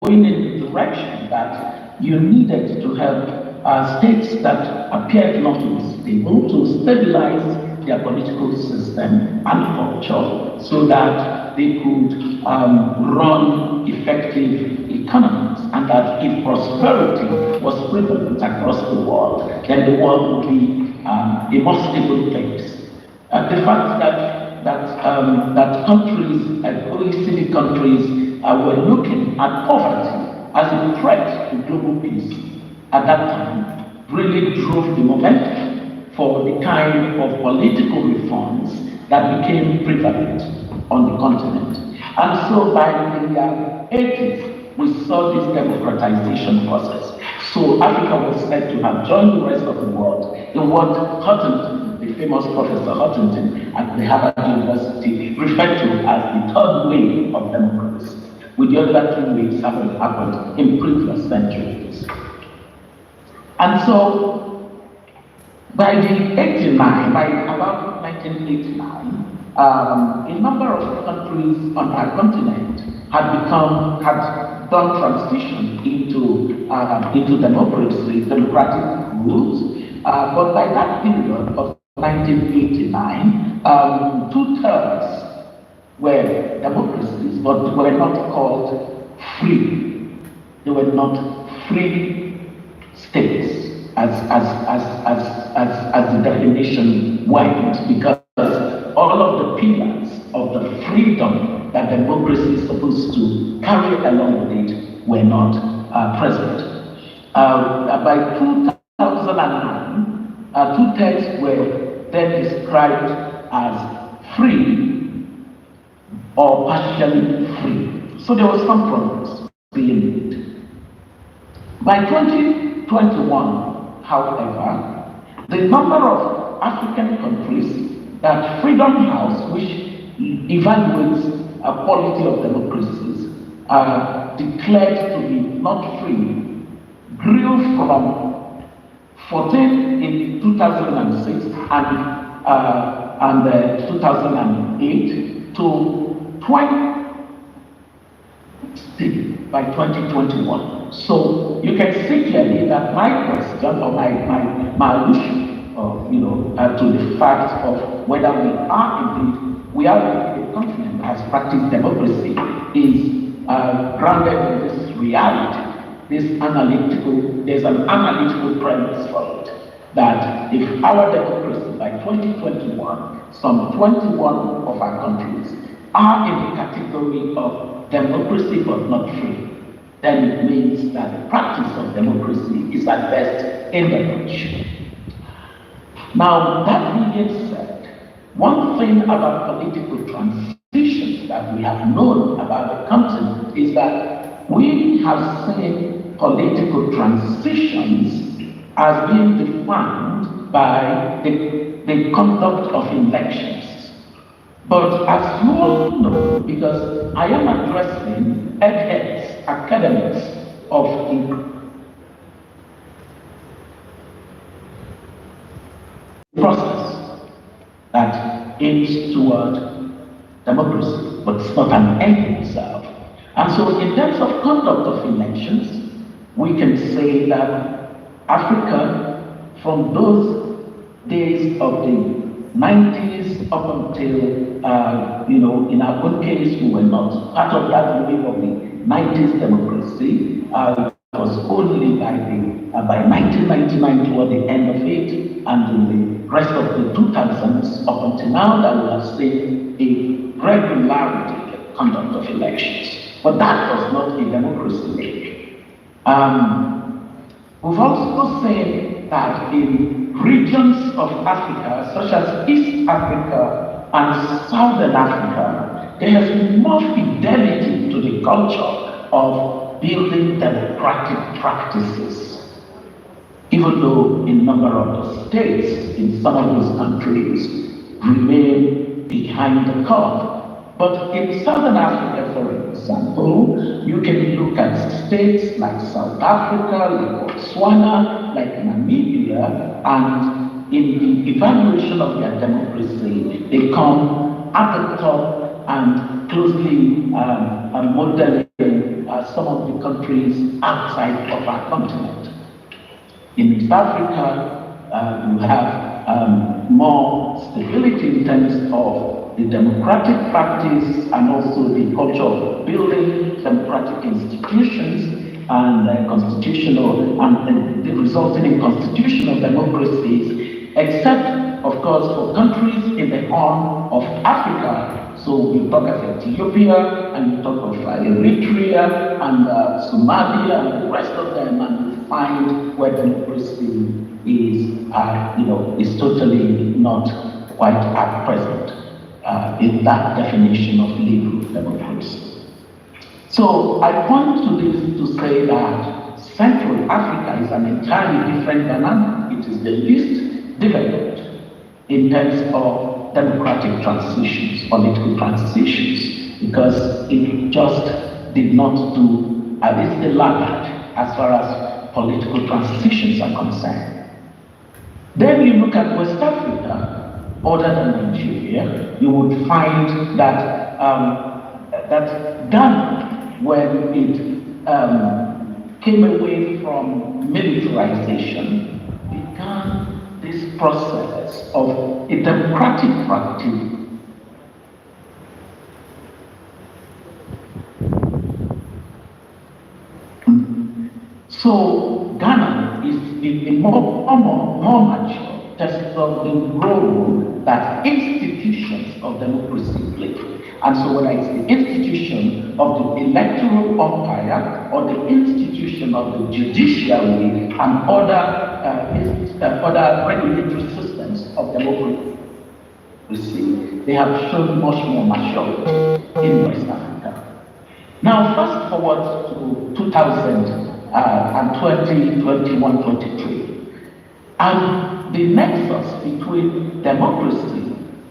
going in the direction that you needed to have states that appeared not to be stable to stabilize their political system and culture so that they could run effective economies, and that if prosperity was prevalent across the world, then the world would be a more stable place. The fact that countries, OECD countries, were looking at poverty as a threat to global peace at that time really drove the momentum for the kind of political reforms that became prevalent on the continent. And so by the 80s, we saw this democratization process. So Africa was said to have joined the rest of the world in what Huntington, the famous Professor Huntington at the Harvard University, referred to as the third wave of democracy, with the other two waves having happened in previous centuries. And so by about 1989, a number of countries on our continent had done transition into democracy, democratic rules. But by that period of 1989, 2/3 were democracies, but were not called free. They were not free states as the definition went, because all of the pillars of the freedom that democracy is supposed to carry along with it were not present. By 2009, 2/3 were then described as free or partially free. So there was some progress being made. By 2021, however, the number of African countries that Freedom House, which evaluates a quality of democracies, declared to be not free, grew from 14 in 2006 and 2008 to 20 by 2021. So you can see clearly that my question or my allusion to the fact of whether we are indeed a continent that has practiced democracy is grounded in this reality. There's an analytical premise for it, that if our democracy by 2021, some 21 of our countries are in the category of democracy but not free, then it means that the practice of democracy is at best in the nation. Now, that being said, One thing about political transitions that we have known about the continent is that we have seen political transitions as being defined by the conduct of elections. But as you all know, because I am addressing heads, academics of the process that aims toward democracy, but it's not an end in itself. And so in terms of conduct of elections, we can say that Africa, from those days of the 90s up until, in our own case, we were not part of that wave of the 90s democracy. It was only by 1999 toward the end of it, and in the rest of the 2000s up until now, that we have seen a regularity in the conduct of elections. But that was not a democracy. We've also seen that in regions of Africa, such as East Africa and Southern Africa, there has been more fidelity to the culture of building democratic practices. Even though a number of the states in some of those countries remain behind the curve. But in Southern Africa, for example, you can look at states like South Africa, like Botswana, like Namibia, and in the evaluation of their democracy, they come at the top and closely modeling some of the countries outside of our continent. In East Africa, you have more stability in terms of the democratic practice and also the culture of building democratic institutions and constitutional and the resulting in constitutional democracies, except of course for countries in the Horn of Africa. So you talk of Ethiopia and you talk of Eritrea and Somalia and the rest of them, and you find where democracy is totally not quite at present. In that definition of liberal democracy. So I point to this to say that Central Africa is an entirely different dynamic. It is the least developed in terms of democratic transitions, political transitions, because it just did not do, it's the laggard as far as political transitions are concerned. Then you look at West Africa, other than Nigeria, you would find that that Ghana, when it came away from militarization, began this process of a democratic practice. So Ghana is a more mature test of the role that institutions of democracy play. And so whether it's the institution of the electoral umpire or the institution of the judiciary and other regulatory systems of democracy, they have shown much more maturity in West Africa. Now fast forward to 2020, 21, 23. And the nexus between democracy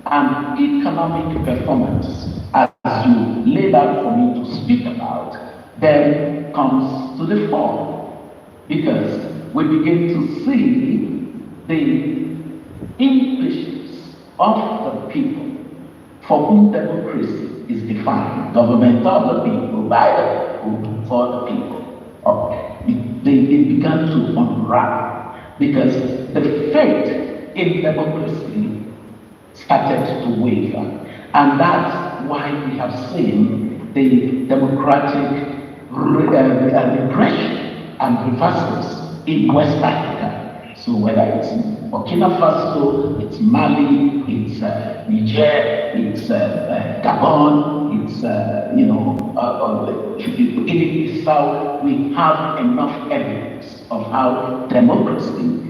and economic performance, as you laid out for me to speak about, then comes to the fore. Because we begin to see the impatience of the people for whom democracy is defined. Government of the people, by the people, for the people. They began to unravel. Because the faith in democracy started to waver. And that's why we have seen the democratic regression and reversals in West Africa. So whether it's Burkina Faso, it's Mali, it's Niger, it's Gabon, it's Guinea-Bissau, we have enough evidence of how democracy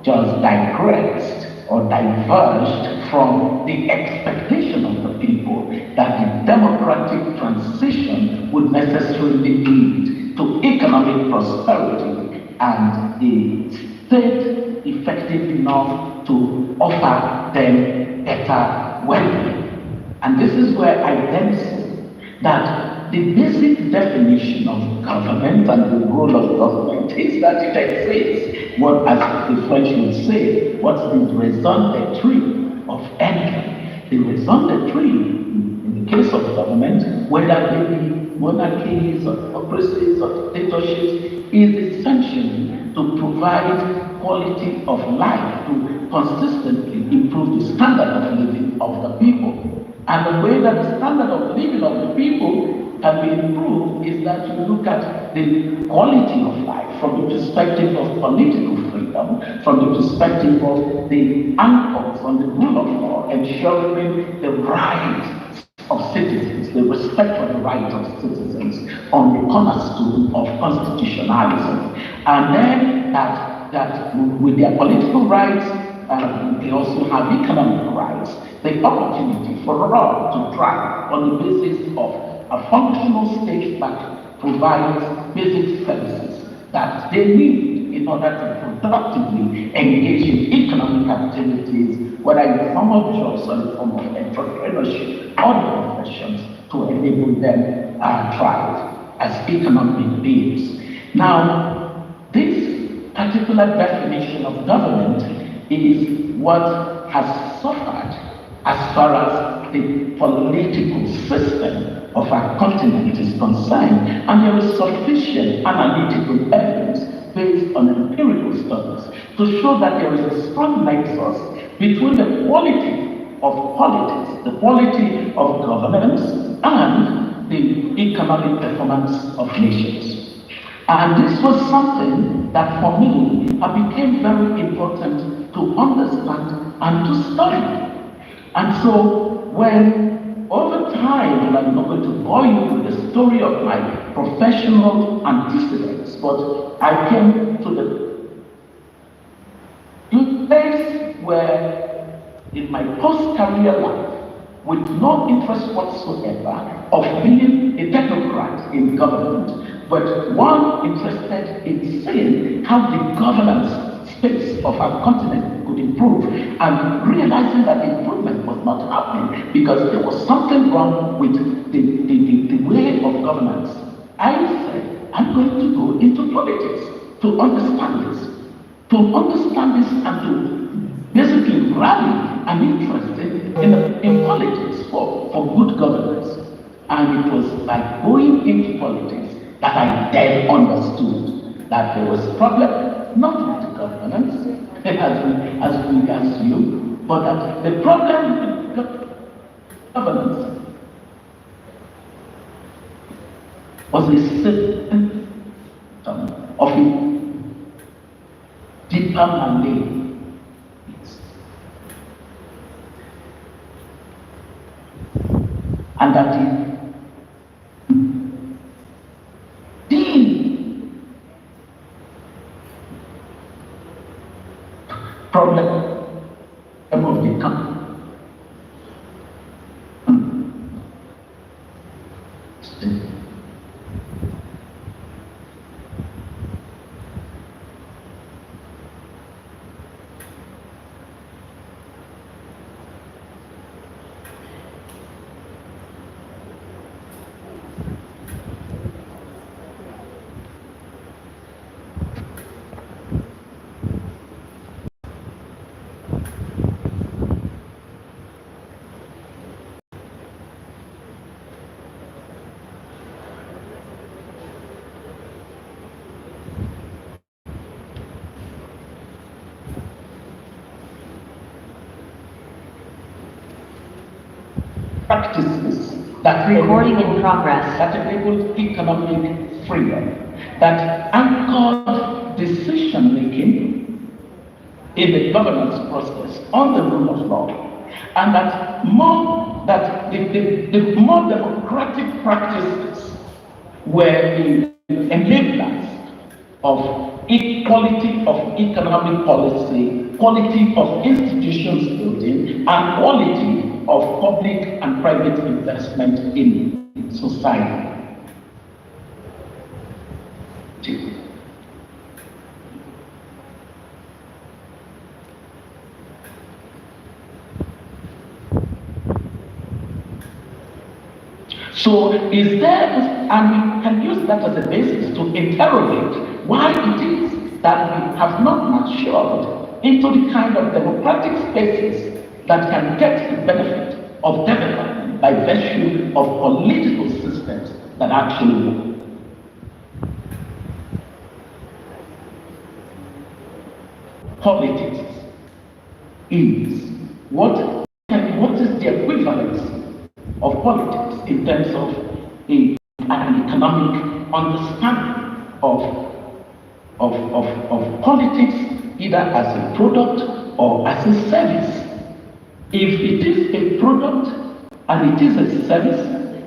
just digressed or diverged from the expectation of the people that the democratic transition would necessarily lead to economic prosperity and a state effective enough to offer them better well-being. And this is where I then say that the basic definition of government and the role of government is that it exists, what, as the French would say, what's the raison d'etre of anything. The raison d'etre, in the case of government, whether they be monarchies or democracies or dictatorships, is essentially to provide quality of life, to consistently improve the standard of living of the people. And the way that the standard of living of the people can be improved is that you look at the quality of life from the perspective of political freedom, from the perspective of the anchors on the rule of law, ensuring the rights of citizens, the respect for the rights of citizens on the cornerstone of constitutionalism. And then that with their political rights, they also have economic rights, the opportunity for all to thrive on the basis of a functional state that provides basic services that they need in order to productively engage in economic activities, whether in the form of jobs or in the form of entrepreneurship or the professions, to enable them thrive as economic beings. Now, this particular definition of government is what has suffered as far as the political system of our continent is concerned, and there is sufficient analytical evidence based on empirical studies to show that there is a strong nexus between the quality of politics, the quality of governance, and the economic performance of nations. And this was something that for me became very important to understand and to study. And so when over time, and I'm not going to bore you with the story of my professional antecedents, but I came to the place where in my post-career life, with no interest whatsoever of being a technocrat in government, but one interested in seeing how the governance space of our continent could improve, and realizing that improvement was not happening because there was something wrong with the way of governance. I said, I'm going to go into politics to understand this, and to basically rally an interest in politics for good governance. And it was by going into politics that I then understood that there was a problem, not with governance, as we assume, but that the problem with governance was a symptom of a deeper malaise. And that is problem of the country. Practices that recording in progress, that enabled economic freedom, that anchored decision making in the governance process on the rule of law, and that the more democratic practices were the enablers of equality of economic policy, quality of institutions building, and quality of public and private investment in society. So is there, and we can use that as a basis to interrogate why it is that we have not matured into the kind of democratic spaces that can get the benefit of development by virtue of political systems that actually work. Politics is what is the equivalence of politics in terms of an economic understanding of politics, either as a product or as a service. If it is a product and it is a service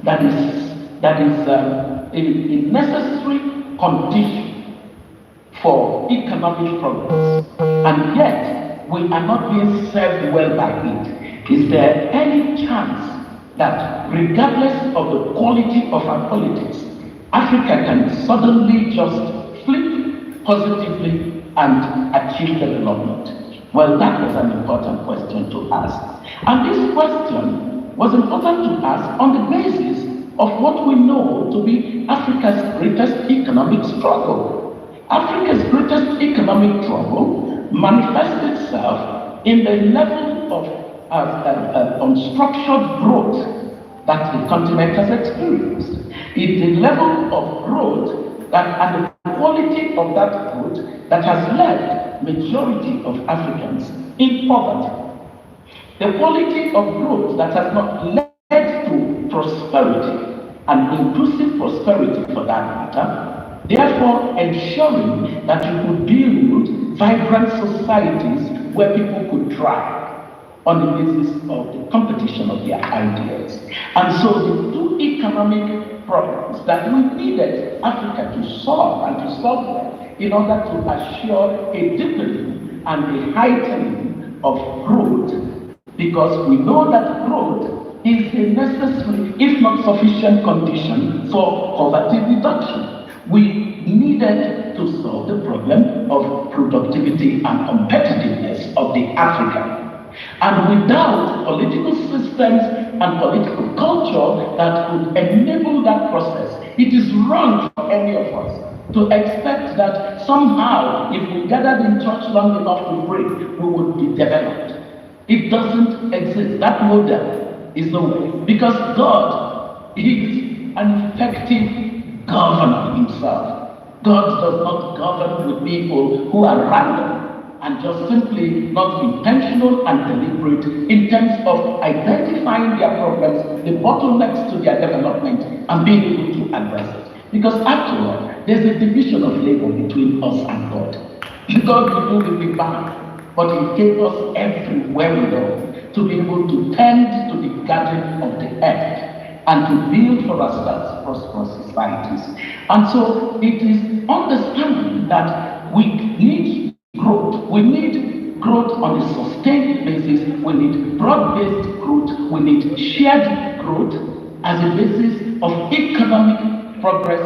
that is a necessary condition for economic progress, and yet we are not being served well by it, is there any chance that regardless of the quality of our politics, Africa can suddenly just flip positively and achieve development? Well, that was an important question to ask. And this question was important to ask on the basis of what we know to be Africa's greatest economic struggle. Africa's greatest economic struggle manifests itself in the level of unstructured growth that the continent has experienced. It's the level of growth and the quality of that growth that has led majority of Africans in poverty. The quality of growth that has not led to prosperity and inclusive prosperity for that matter, therefore ensuring that you could build vibrant societies where people could thrive on the basis of the competition of their ideas. And so the two economic problems that we needed Africa to solve and to solve well in order to assure a deepening and a heightening of growth, because we know that growth is a necessary, if not sufficient, condition for poverty reduction. We needed to solve the problem of productivity and competitiveness of the African. And without political systems and political culture that would enable that process, it is wrong for any of us to expect that somehow, if we gathered in church long enough to pray, we would be developed. It doesn't exist. That model is the way. Because God is an effective governor himself. God does not govern with people who are random and just simply not intentional and deliberate in terms of identifying their problems, the bottlenecks to their development, and being able to address it. Because after all, there's a division of labor between us and God. God will do the big bang, but He gave us everywhere we go to be able to tend to the garden of the earth and to build for ourselves prosperous societies. And so it is understanding that we need growth. We need growth on a sustained basis. We need broad-based growth. We need shared growth as a basis of economic progress,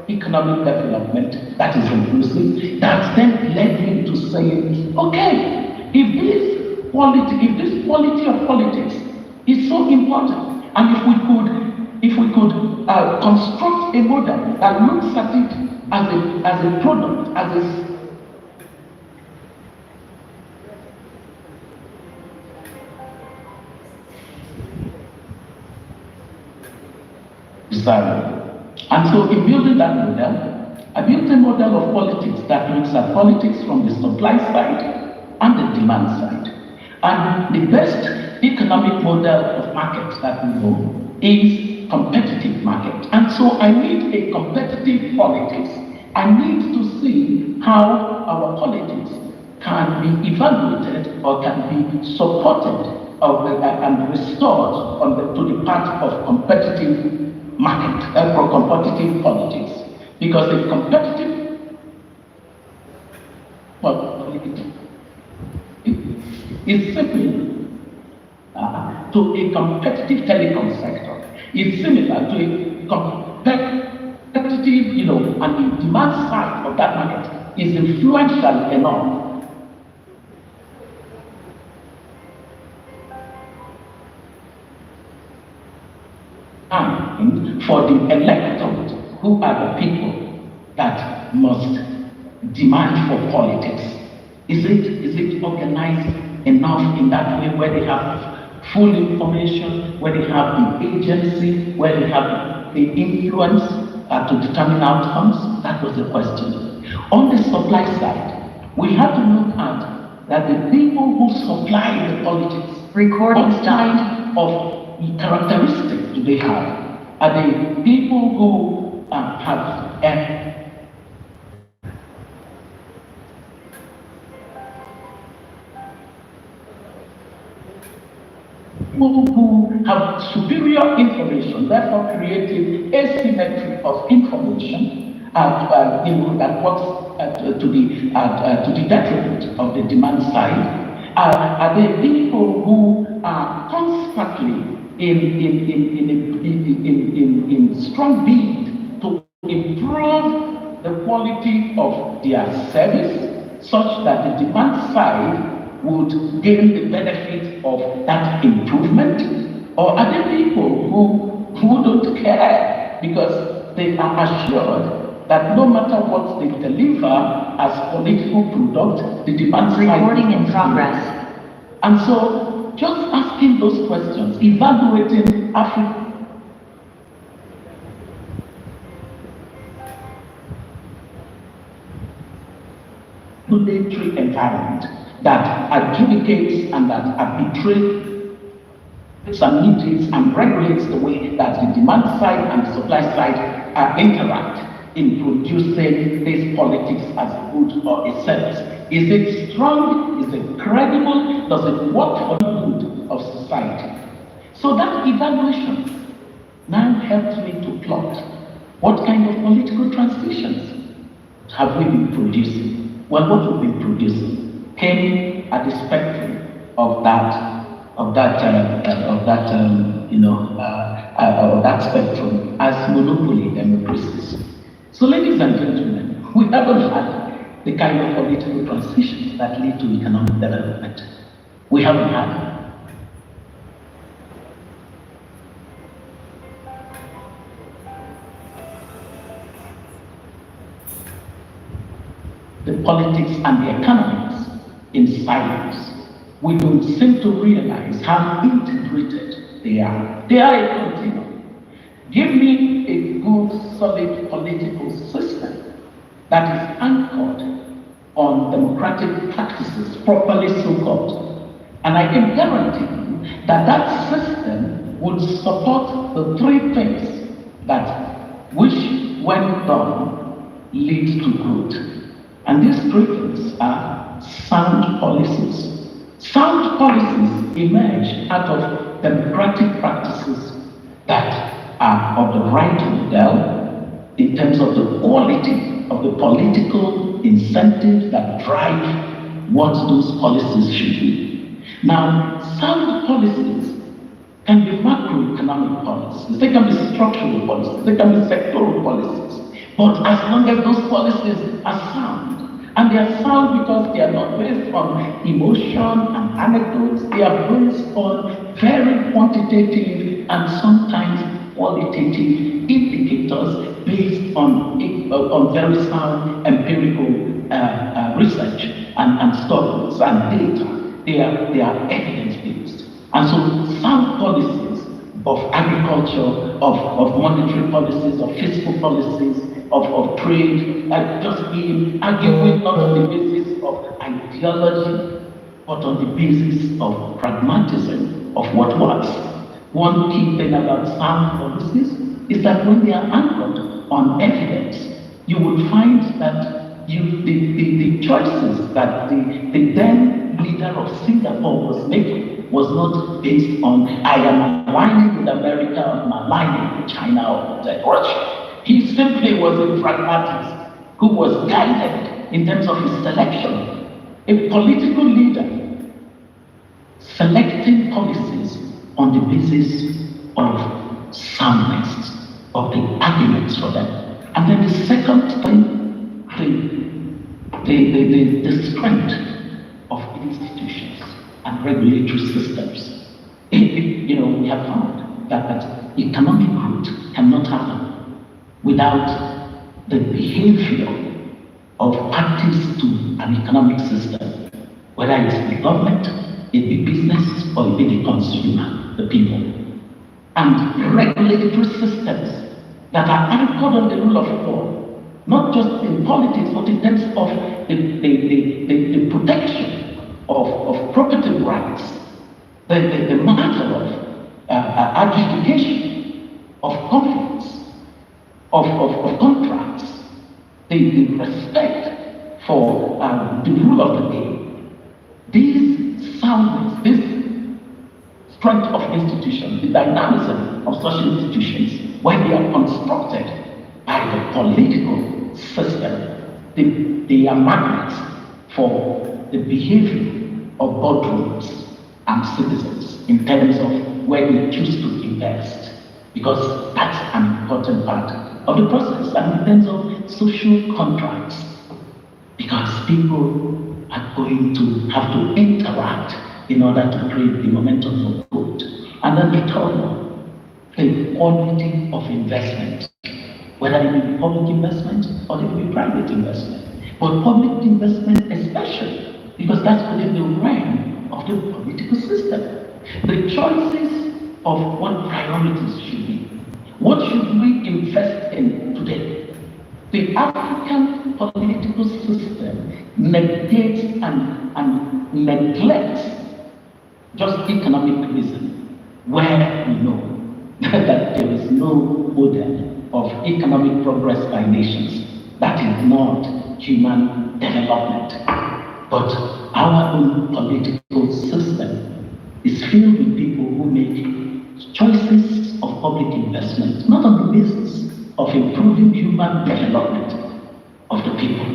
economic development that is inclusive. That then led me to saying, okay, if this quality of politics is so important, and if we could construct a model that looks at it as a product, as a desirable. And so in building that model, I built a model of politics that looks at politics from the supply side and the demand side. And the best economic model of markets that we know is competitive market. And so I need a competitive politics. I need to see how our politics can be evaluated or can be supported and restored to the path of competitive market, for competitive politics. Because a competitive Well, it's simply to a competitive telecom sector. It's similar to a competitive, and the demand side of that market is influential enough for the electorate, who are the people that must demand for politics. Is it organized enough in that way, where they have full information, where they have the agency, where they have the influence to determine outcomes? That was the question. On the supply side, we have to look at that the people who supply the politics, what kind of characteristics do they have? Are they people who have people who have superior information, therefore creating asymmetry of information that works to the detriment of the demand side? Are they people who are constantly in strong need to improve the quality of their service, such that the demand side would gain the benefit of that improvement? Or are there people who don't care because they are assured that no matter what they deliver as political product, the demand side recording in progress. And so, just asking those questions, evaluating Africa regulatory environment that adjudicates and that arbitrates and mediates and regulates the way that the demand side and the supply side interact in producing this politics as a good or a service. Is it strong? Is it credible? Does it work for the good of society? So that evaluation now helps me to plot what kind of political transitions have we been producing. Well, what we've been producing came at the spectrum of that spectrum as monopoly democracies. So, ladies and gentlemen, we haven't had the kind of political transitions that lead to economic development. We haven't had. The politics and the economics in silos. We don't seem to realize how integrated they are. They are a continuum. Give me a good, solid political system that is anchored on democratic practices, properly so called, and I can guarantee you that that system would support the three things that, which, when done, lead to growth. And these three things are sound policies. Sound policies emerge out of democratic practices that are of the right model in terms of the quality of the political incentives that drive what those policies should be. Now, sound policies can be macroeconomic policies, they can be structural policies, they can be sectoral policies, but as long as those policies are sound, and they are sound because they are not based on emotion and anecdotes, they are based on very quantitative and sometimes qualitative indicators based on very sound empirical research and studies and data. They are evidence-based. And so sound policies of agriculture, of monetary policies, of fiscal policies, of trade, just being argued not on the basis of ideology, but on the basis of pragmatism, of what works. One key thing about sound policies is that when they are anchored on evidence, you will find that the choices that the then leader of Singapore was making was not based on, I am aligning with America, or I'm aligning with China or with Russia. He simply was a pragmatist who was guided in terms of his selection. A political leader selecting policies on the basis of soundness, of the arguments for them. And then the second thing, the strength of institutions and regulatory systems. We have found that economic growth cannot happen without the behavior of parties to an economic system, whether it's the government, it be business, or it be the consumer, the people. And regulatory systems that are anchored on the rule of law, not just in politics, but in terms of the protection of property rights, the matter of adjudication of conflicts, of contracts, the respect for the rule of the game. These soundness, this strength of institutions, the dynamism of such institutions, when they are constructed by the political system, they are magnets for the behavior of boardrooms and citizens in terms of where they choose to invest, because that's an important part of the process, and in terms of social contracts, because people are going to have to interact in order to create the momentum for growth. And then the third one, the quality of investment, whether it be public investment or it be private investment, but public investment especially, because that's within the realm of the political system. The choices of what priorities should be. What should we invest in today? The African political system negates and neglects just economic reason, where we know that there is no model of economic progress by nations that is not human development. But our own political system is filled with people who make choices of public investment, not on the basis of improving human development of the people,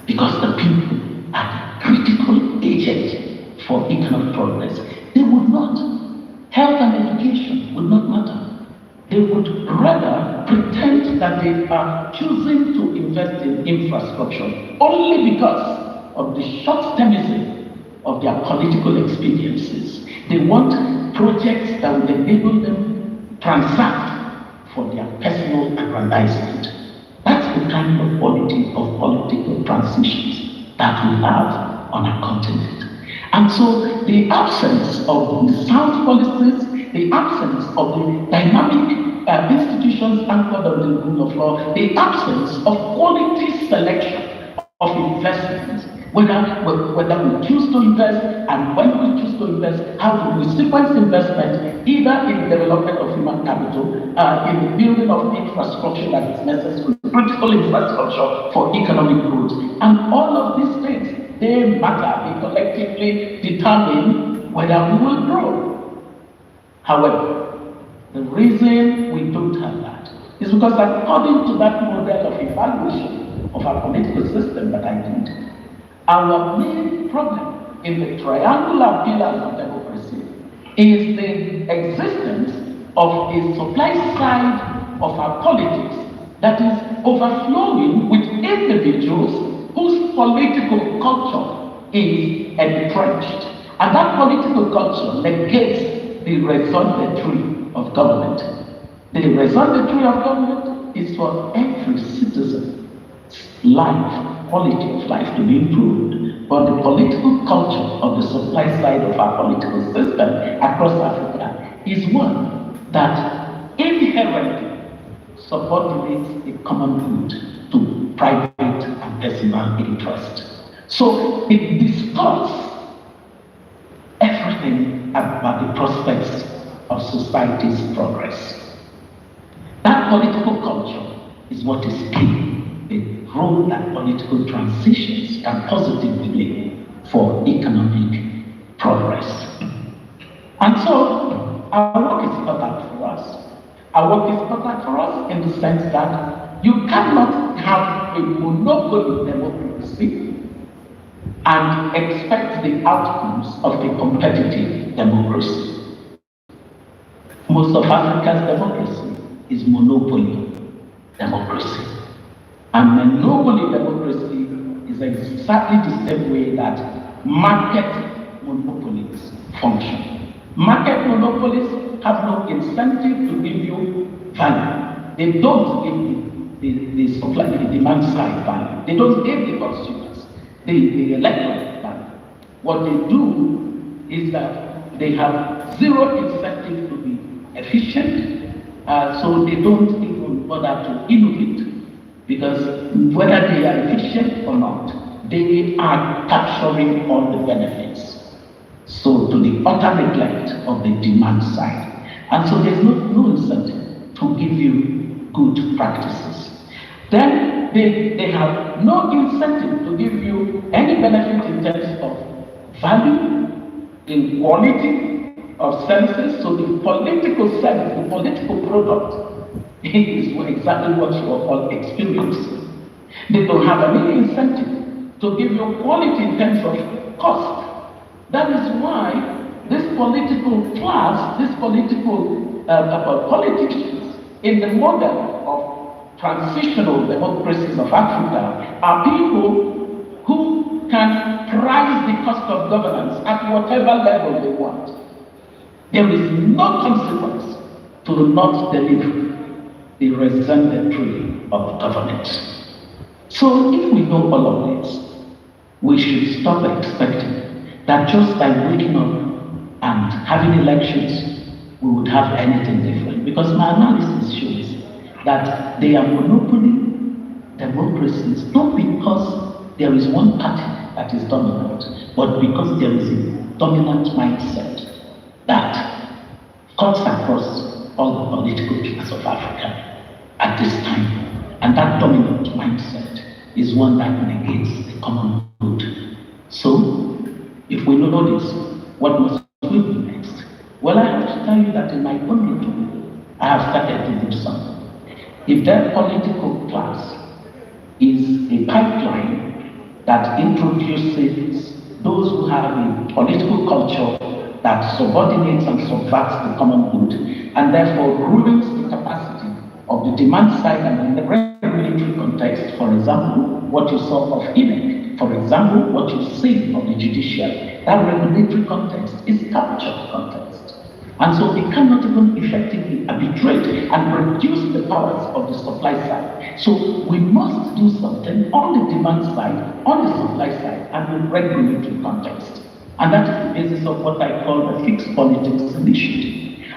because the people are the critical agent for economic progress. They would not, health and education would not matter. They would rather pretend that they are choosing to invest in infrastructure only because of the short-termism of their political experiences. They want projects that will enable them transact for their personal aggrandizement. That's the kind of quality of political transitions that we have on our continent. And so the absence of sound policies, the absence of the dynamic institutions anchored on the rule of law, the absence of quality selection of investments, whether we choose to invest and when we choose to invest, how do we sequence investment, either in the development of human capital, in the building of infrastructure that is necessary, critical infrastructure for economic growth, and all of these things, they matter, they collectively determine whether we will grow. However, the reason we don't have that is because according to that model of evaluation of our political system that I did, our main problem in the triangular pillars of democracy is the existence of a supply side of our politics that is overflowing with individuals whose political culture is entrenched. And that political culture negates the raison d'etre of government. The raison d'etre of government is for every citizen's life, quality of life to be improved. But the political culture of the supply side of our political system across Africa is one that inherently subordinates the common good to private and personal interest. So it distorts everything about the prospects of society's progress. That political culture is what is key, the role that political transitions can positively play for economic progress. And so, our work is important for us. Our work is important for us in the sense that you cannot have a monopoly democracy and expect the outcomes of a competitive democracy. Most of Africa's democracy is monopoly democracy. And monopoly democracy is exactly the same way that market monopolies function. Market monopolies have no incentive to give you value. They don't give you the supply, the demand side value. They don't give the consumers the electorate value. What they do is that they have zero incentive to be efficient, so they don't even bother to innovate, because whether they are efficient or not, they are capturing all the benefits. So to the utter neglect of the demand side. And so there's no incentive to give you good practices. Then they have no incentive to give you any benefit in terms of value, in quality of services. So the political service, the political product is exactly what you are all experiencing. They don't have any incentive to give you quality in terms of cost. That is why this political class, this political politicians in the model of transitional democracies of Africa are people who can price the cost of governance at whatever level they want. There is no consequence to not deliver the representative of governance. So if we know all of this, we should stop expecting that just by waking up and having elections, we would have anything different. Because my analysis shows that they are monopoly democracies, not because there is one party that is dominant, but because there is a dominant mindset that cuts across all the political class of Africa at this time. And that dominant mindset is one that negates the common good. So, if we know this, what must we do next? Well, I have to tell you that in my own little way, I have started to do something. If that political class is a pipeline that introduces those who have a political culture that subordinates and subverts the common good, and therefore ruins the capacity of the demand side and in the regulatory context, for example, what you saw of Unizik, for example, what you see of the judiciary, that regulatory context is captured context. And so it cannot even effectively arbitrate and reduce the powers of the supply side. So we must do something on the demand side, on the supply side, and the regulatory context. And that is the basis of what I call the fixed politics initiative.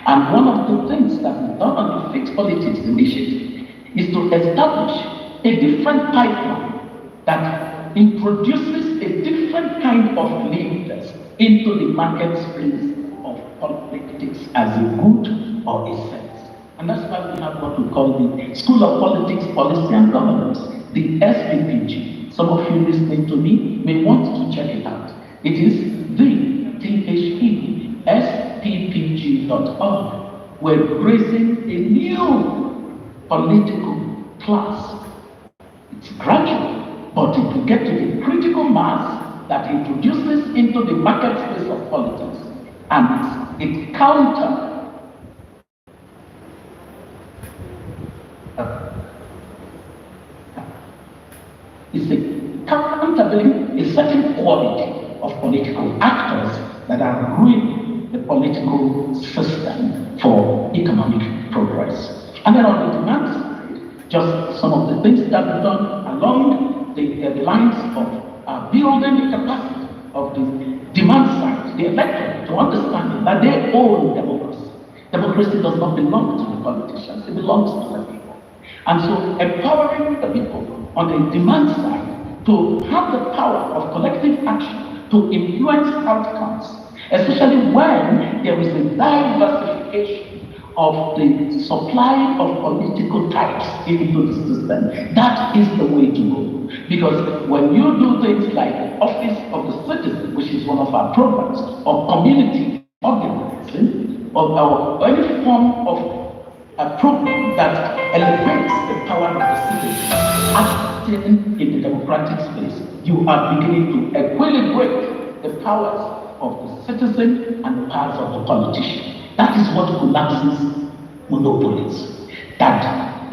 And one of the things that we've done on the fixed politics initiative is to establish a different pipeline that introduces a different kind of levers into the market space of politics as a good or a sense. And that's why we have what we call the School of Politics, Policy and Governance, the SPPG. Some of you listening to me may want to check it out. It is SPPG.org. We're raising a new political class. It's gradual, but it will get to the critical mass that introduces into the market space of politics. And it counter it's a countervailing a certain quality of political actors that are ruining the political system for economic progress. And then on the demand side, just some of the things that we've done along the lines of building the capacity of the demand side, the electorate, to understand that they own democracy. Democracy does not belong to the politicians, it belongs to the people. And so empowering the people on the demand side to have the power of collective action to influence outcomes, especially when there is a diversification of the supply of political types into the system. That is the way to go. Because when you do things like the Office of the Citizen, which is one of our programs, or community organizing, or any form of a program that elevates the power of the citizen acting in the democratic space, you are beginning to equilibrate the powers of the citizen and the powers of the politician. That is what collapses monopolies. That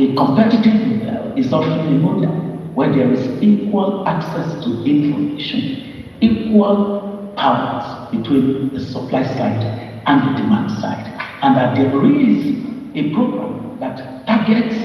a competitive model is often a model where there is equal access to information, equal powers between the supply side and the demand side, and that there is a program that targets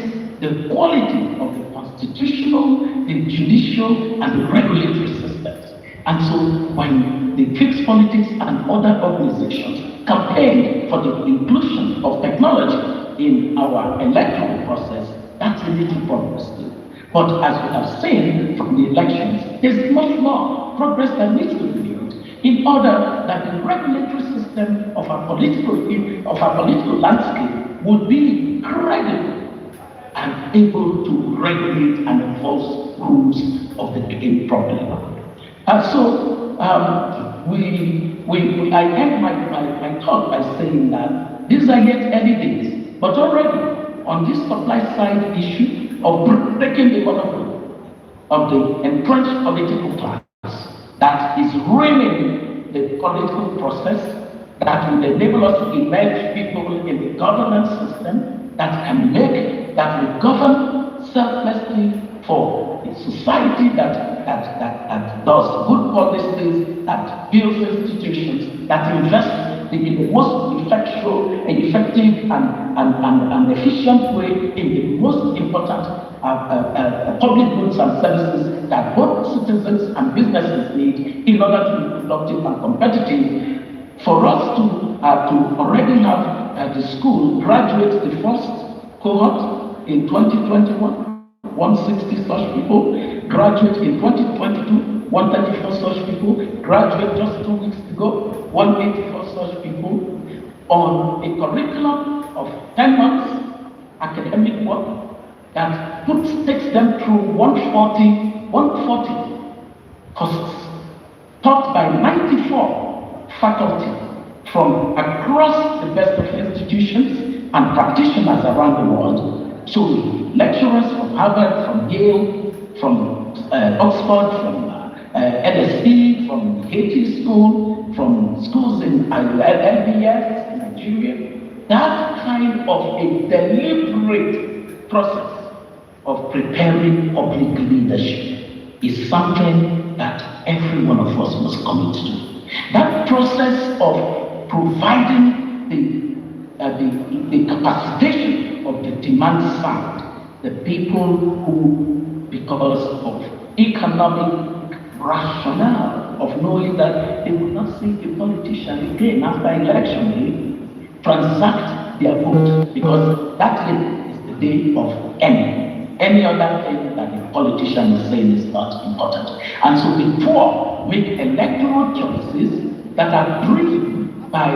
the quality of the constitutional, the judicial, and the regulatory systems. And so when the fixed politics and other organizations campaign for the inclusion of technology in our electoral process, that's a little progress too. But as we have seen from the elections, there's much more progress that needs to be made in order that the regulatory system of our political landscape would be credible and able to regulate and enforce rules of the game properly. I end my talk by saying that these are yet early days, but already on this supply side issue of breaking the monopoly of the entrenched political class that is ruining the political process, that will enable us to emerge people in the governance system that will govern selflessly for a society that does good policies, that builds institutions, that invests in the most effective and efficient way in the most important public goods and services that both citizens and businesses need in order to be productive and competitive. For us to already have the school graduate the first cohort in 2021, 160 such people, graduate in 2022, 134 such people, graduate just 2 weeks ago, 184 such people, on a curriculum of 10 months academic work that takes them through 140 courses, taught by 94 faculty from across the best of institutions and practitioners around the world. So lecturers from Harvard, from Yale, from Oxford, from LSE, from Haiti School, from schools in LBS in Nigeria. That kind of a deliberate process of preparing public leadership is something that every one of us must commit to. That process of providing the capacitation of the demand side, the people who, because of economic rationale of knowing that they will not see a politician again after election day, transact their vote, because that day is the day of any other thing that the politician is saying is not important. And so the poor make electoral choices that are driven by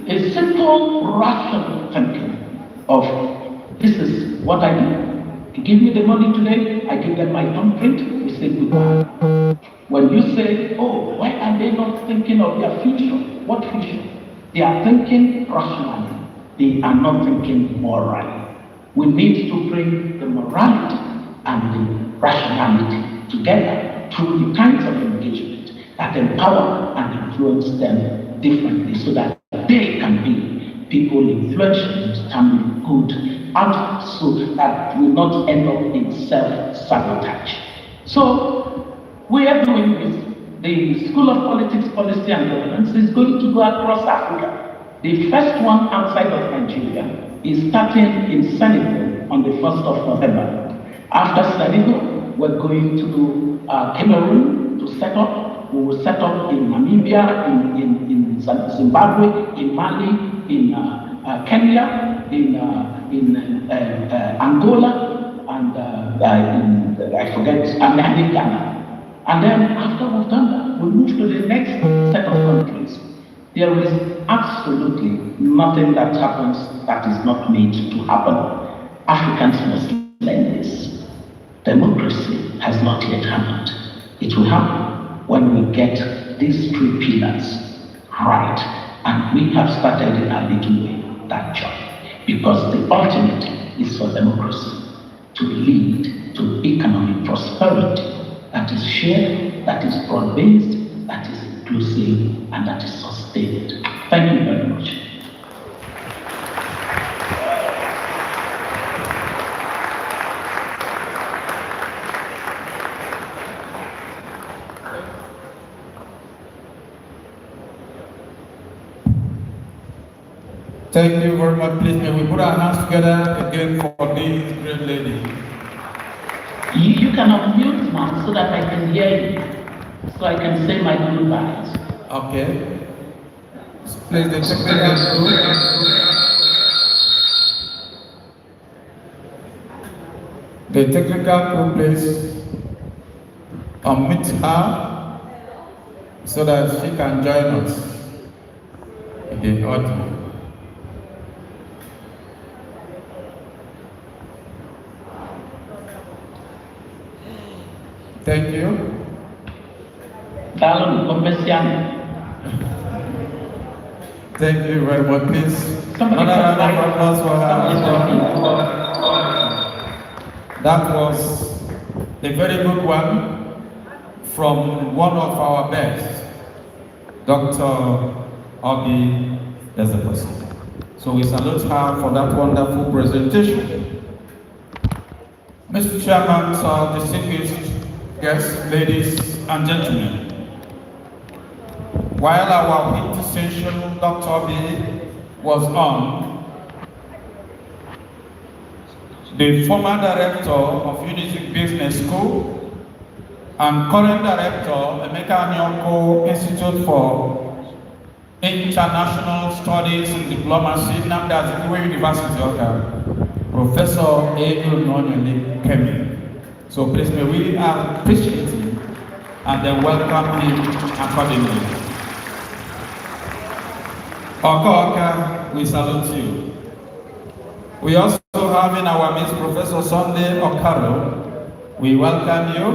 a simple rational thinking of, this is what I do. You give me the money today, I give them my thumbprint, we say goodbye. When you say, oh, why are they not thinking of their future? What future? They are thinking rationally. They are not thinking morally. We need to bring the morality and the rationality together through the kinds of engagement that empower and influence them differently, so that they can be people influential in determining good outcomes, so that we will not end up in self-sabotage. So we are doing this. The School of Politics, Policy and Governance is going to go across Africa. The first one outside of Nigeria is starting in Senegal on the 1st of November. After Senegal, we're going to Cameroon to set up. We will set up in Namibia, in Zimbabwe, in Mali, in Kenya, in Angola, and in Ghana. And then after we've done that, we move to the next set of countries. There is absolutely nothing that happens that is not made to happen. Africans must learn this. Democracy has not yet happened. It will happen when we get these three pillars right. And we have started in a little way that job. Because the ultimate is for democracy to lead to economic prosperity that is shared that is broad-based, that is inclusive, and that is sustained. Thank you very much. Thank you very much. Please, may we put our hands together again for this great lady. You can unmute now so that I can hear you, so I can say my goodbyes. Okay. Please, the technical crew. The technical crew, please unmute her so that she can join us in the audio. Thank you. Thank you very much, please. Another round of applause for her. That was a very good one from one of our best, Dr. Obi Ezekwesi. So we salute her for that wonderful presentation. Mr. Chairman, distinguished guests, ladies and gentlemen, while our winter session, Dr. Obi was on, the former director of Unizik Business School and current director, Emeka Anyoko Institute for International Studies and Diplomacy, Nnamdi Azikiwe University, Professor Egil Nonyele Kemi. So please may we appreciate him and then welcome him accordingly. Oka, we salute you. We also have in our midst Professor Sunday Okaro. We welcome you.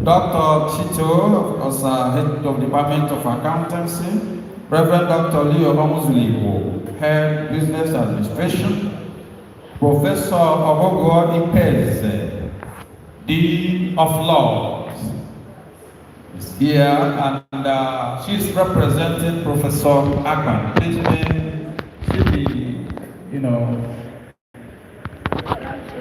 Dr. Chito, as head of Department of Accountancy. Reverend Dr. Leo Homuzulibo, head Business Administration. Professor Ogogo Ipeze, Dean of Laws, is here, and she's representing Professor Agban. Please, she be,